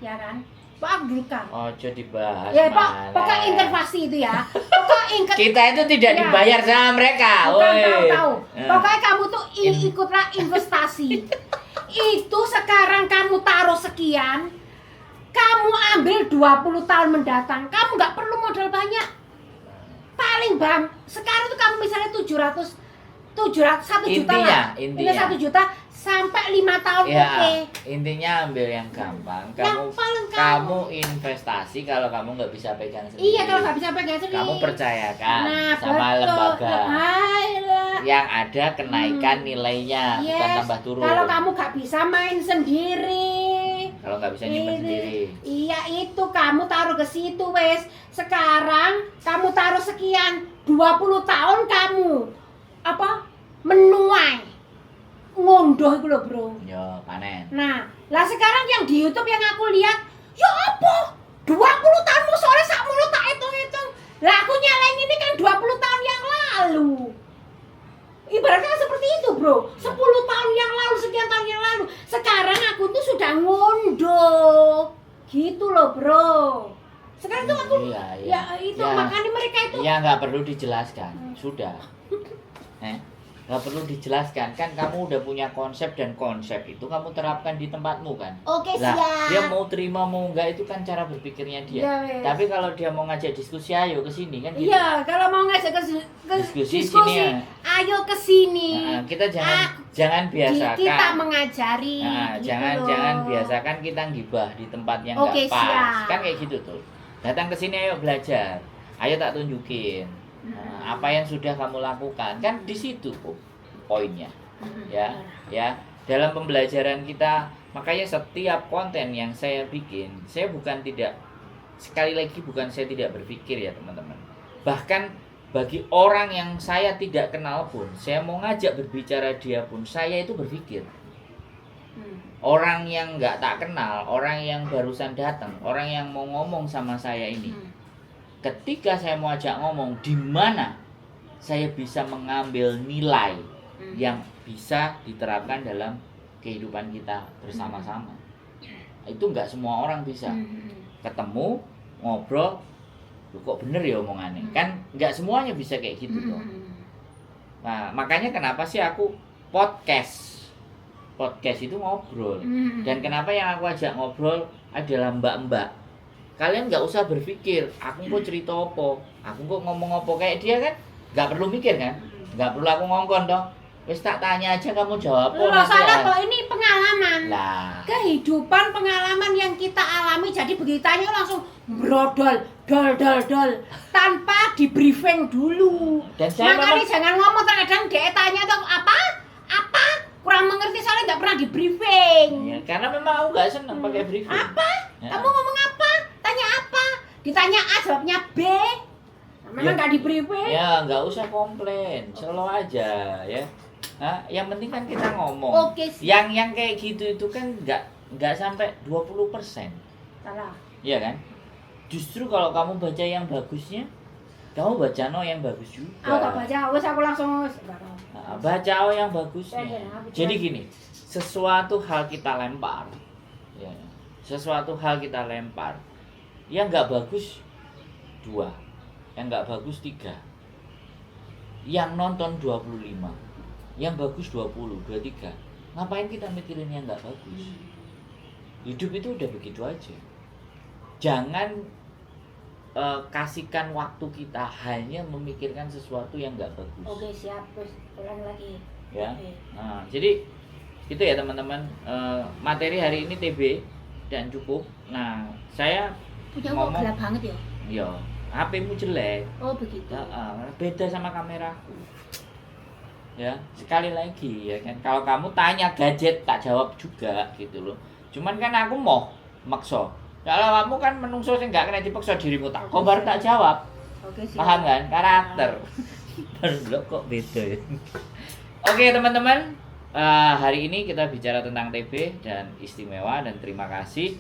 ya kan. Pak dulu Ojo dibahas. Ya Pak, pokoknya investasi itu ya. Kita itu tidak dibayar sama mereka. Bukan tahu. Pokoknya kamu tuh ikutlah investasi. Itu sekarang kamu taruh sekian, kamu ambil 20 tahun mendatang, kamu nggak perlu modal banyak. Paling bang, sekarang tuh kamu misalnya 1 juta lah. Intinya 1 juta sampai 5 tahun ya, intinya ambil yang gampang. Kamu investasi kalau kamu nggak bisa pegang sendiri. Iya, kalau nggak bisa pegang sendiri. Kamu percayakan sama lembaga yang ada kenaikan nilainya, bukan tambah turun. Kalau kamu nggak bisa main sendiri. Kalau nggak bisa nyimpen sendiri. Iya, itu kamu taruh ke situ wes. Sekarang kamu taruh sekian, 20 tahun kamu menuai. Ngondoh itu loh, Bro. Yo, panen. Nah, lah sekarang yang di YouTube yang aku lihat, ya apa? 20 tahunmu soalnya sak mulut tak hitung-hitung. Lah aku nyalain ini kan 20 tahun yang lalu. Ibaratnya seperti itu, Bro. 10 tahun yang lalu, sekian tahun yang lalu. Sekarang aku tuh sudah ngondoh. itu loh bro. Sekarang tuh aku Iya. ya itu Ya. makanya mereka itu Ya nggak perlu dijelaskan, sudah. Nggak perlu dijelaskan, kan kamu udah punya konsep dan konsep itu kamu terapkan di tempatmu kan. oke Lah, siap. dia mau terima mau enggak itu kan cara berpikirnya dia. Iya, wes. Tapi kalau dia mau ngajak diskusi, ayo ke sini kan gitu. Iya, kalau mau ngajak ke Diskusi sini ya. ayo ke sini. Nah, kita jangan biasakan. Kita mengajari. Nah, gitu jangan loh. biasakan kita gibah di tempat yang Oke, nggak pas. siap. Kan kayak gitu tuh. Datang ke sini ayo belajar. Ayo tak tunjukin. Apa yang sudah kamu lakukan. Kan di situ poinnya. Ya. Dalam pembelajaran kita, makanya setiap konten yang saya bikin, saya bukan tidak saya tidak berpikir ya, teman-teman. Bahkan bagi orang yang saya tidak kenal pun, saya mau ngajak berbicara dia pun, saya itu berpikir. Orang yang nggak tak kenal, orang yang barusan datang, orang yang mau ngomong sama saya ini, ketika saya mau ajak ngomong, di mana saya bisa mengambil nilai yang bisa diterapkan dalam kehidupan kita bersama-sama. Itu nggak semua orang bisa. Ketemu, ngobrol, loh kok bener ya omongannya. Kan nggak semuanya bisa kayak gitu toh. Nah, makanya kenapa sih aku podcast itu ngobrol. Dan kenapa yang aku ajak ngobrol adalah mbak-mbak. Kalian nggak usah berpikir aku kok cerita apa, aku kok ngomong apa, kayak dia kan nggak perlu mikir kan, nggak perlu aku ngongkon toh. Wis tak tanya aja kamu jawab apa Loh, nanti soalnya ya. kok ini pengalaman. Lah, Kehidupan pengalaman yang kita alami, jadi begitu tanya langsung brodol dol tanpa di briefing dulu. dan saya Makanya memang jangan ngomong terkadang dia tanya tuh apa kurang mengerti soalnya nggak pernah di briefing. ya, karena memang aku nggak seneng pakai briefing. Apa? Ya. Kamu ngomong apa? Tanya apa? Ditanya A jawabnya B. Nah, memang Ya. nggak di briefing. Ya nggak usah komplain, slow aja ya. Nah, yang penting kan kita ngomong. Oke, Yang kayak gitu itu kan nggak sampai 20%. salah. Iya kan? Justru kalau kamu baca yang bagusnya, kamu baca yang bagus juga. Aku gak baca, wes aku langsung Nah, baca yang bagusnya. Jadi gini, sesuatu hal kita lempar, ya, sesuatu hal kita lempar, yang nggak bagus 2, yang nggak bagus 3, yang nonton 25, yang bagus 20, 23. Ngapain kita mikirin yang nggak bagus? Hidup itu udah begitu aja. Jangan kasihkan waktu kita hanya memikirkan sesuatu yang nggak bagus. Oke, siap. Terus ulang lagi. Ya. Oke. Nah, jadi itu ya teman-teman, materi hari ini TB dan cukup. Nah, saya Punya kok ngomong, gelap banget ya? yo, HP-mu jelek. Oh begitu. Beda sama kameraku. Ya, sekali lagi ya kan. Kalau kamu tanya gadget tak jawab juga gitu loh. Cuman kan aku mau makso. Kalau kamu kan menungso sing gak kena dipaksa dirimu tak. Kok baru tak jawab. Oke, siap. Paham kan? Karakter. Baru kok beda ya. Oke teman-teman, hari ini kita bicara tentang TB dan istimewa, dan terima kasih.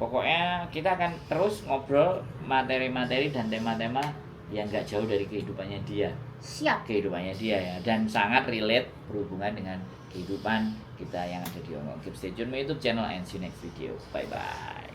Pokoknya kita akan terus ngobrol materi-materi dan tema-tema yang gak jauh dari kehidupannya dia. Siap. Kehidupannya dia ya, dan sangat relate berhubungan dengan kehidupan kita yang ada di Hongkong. Keep stay tune my YouTube channel and see you next video. Bye bye.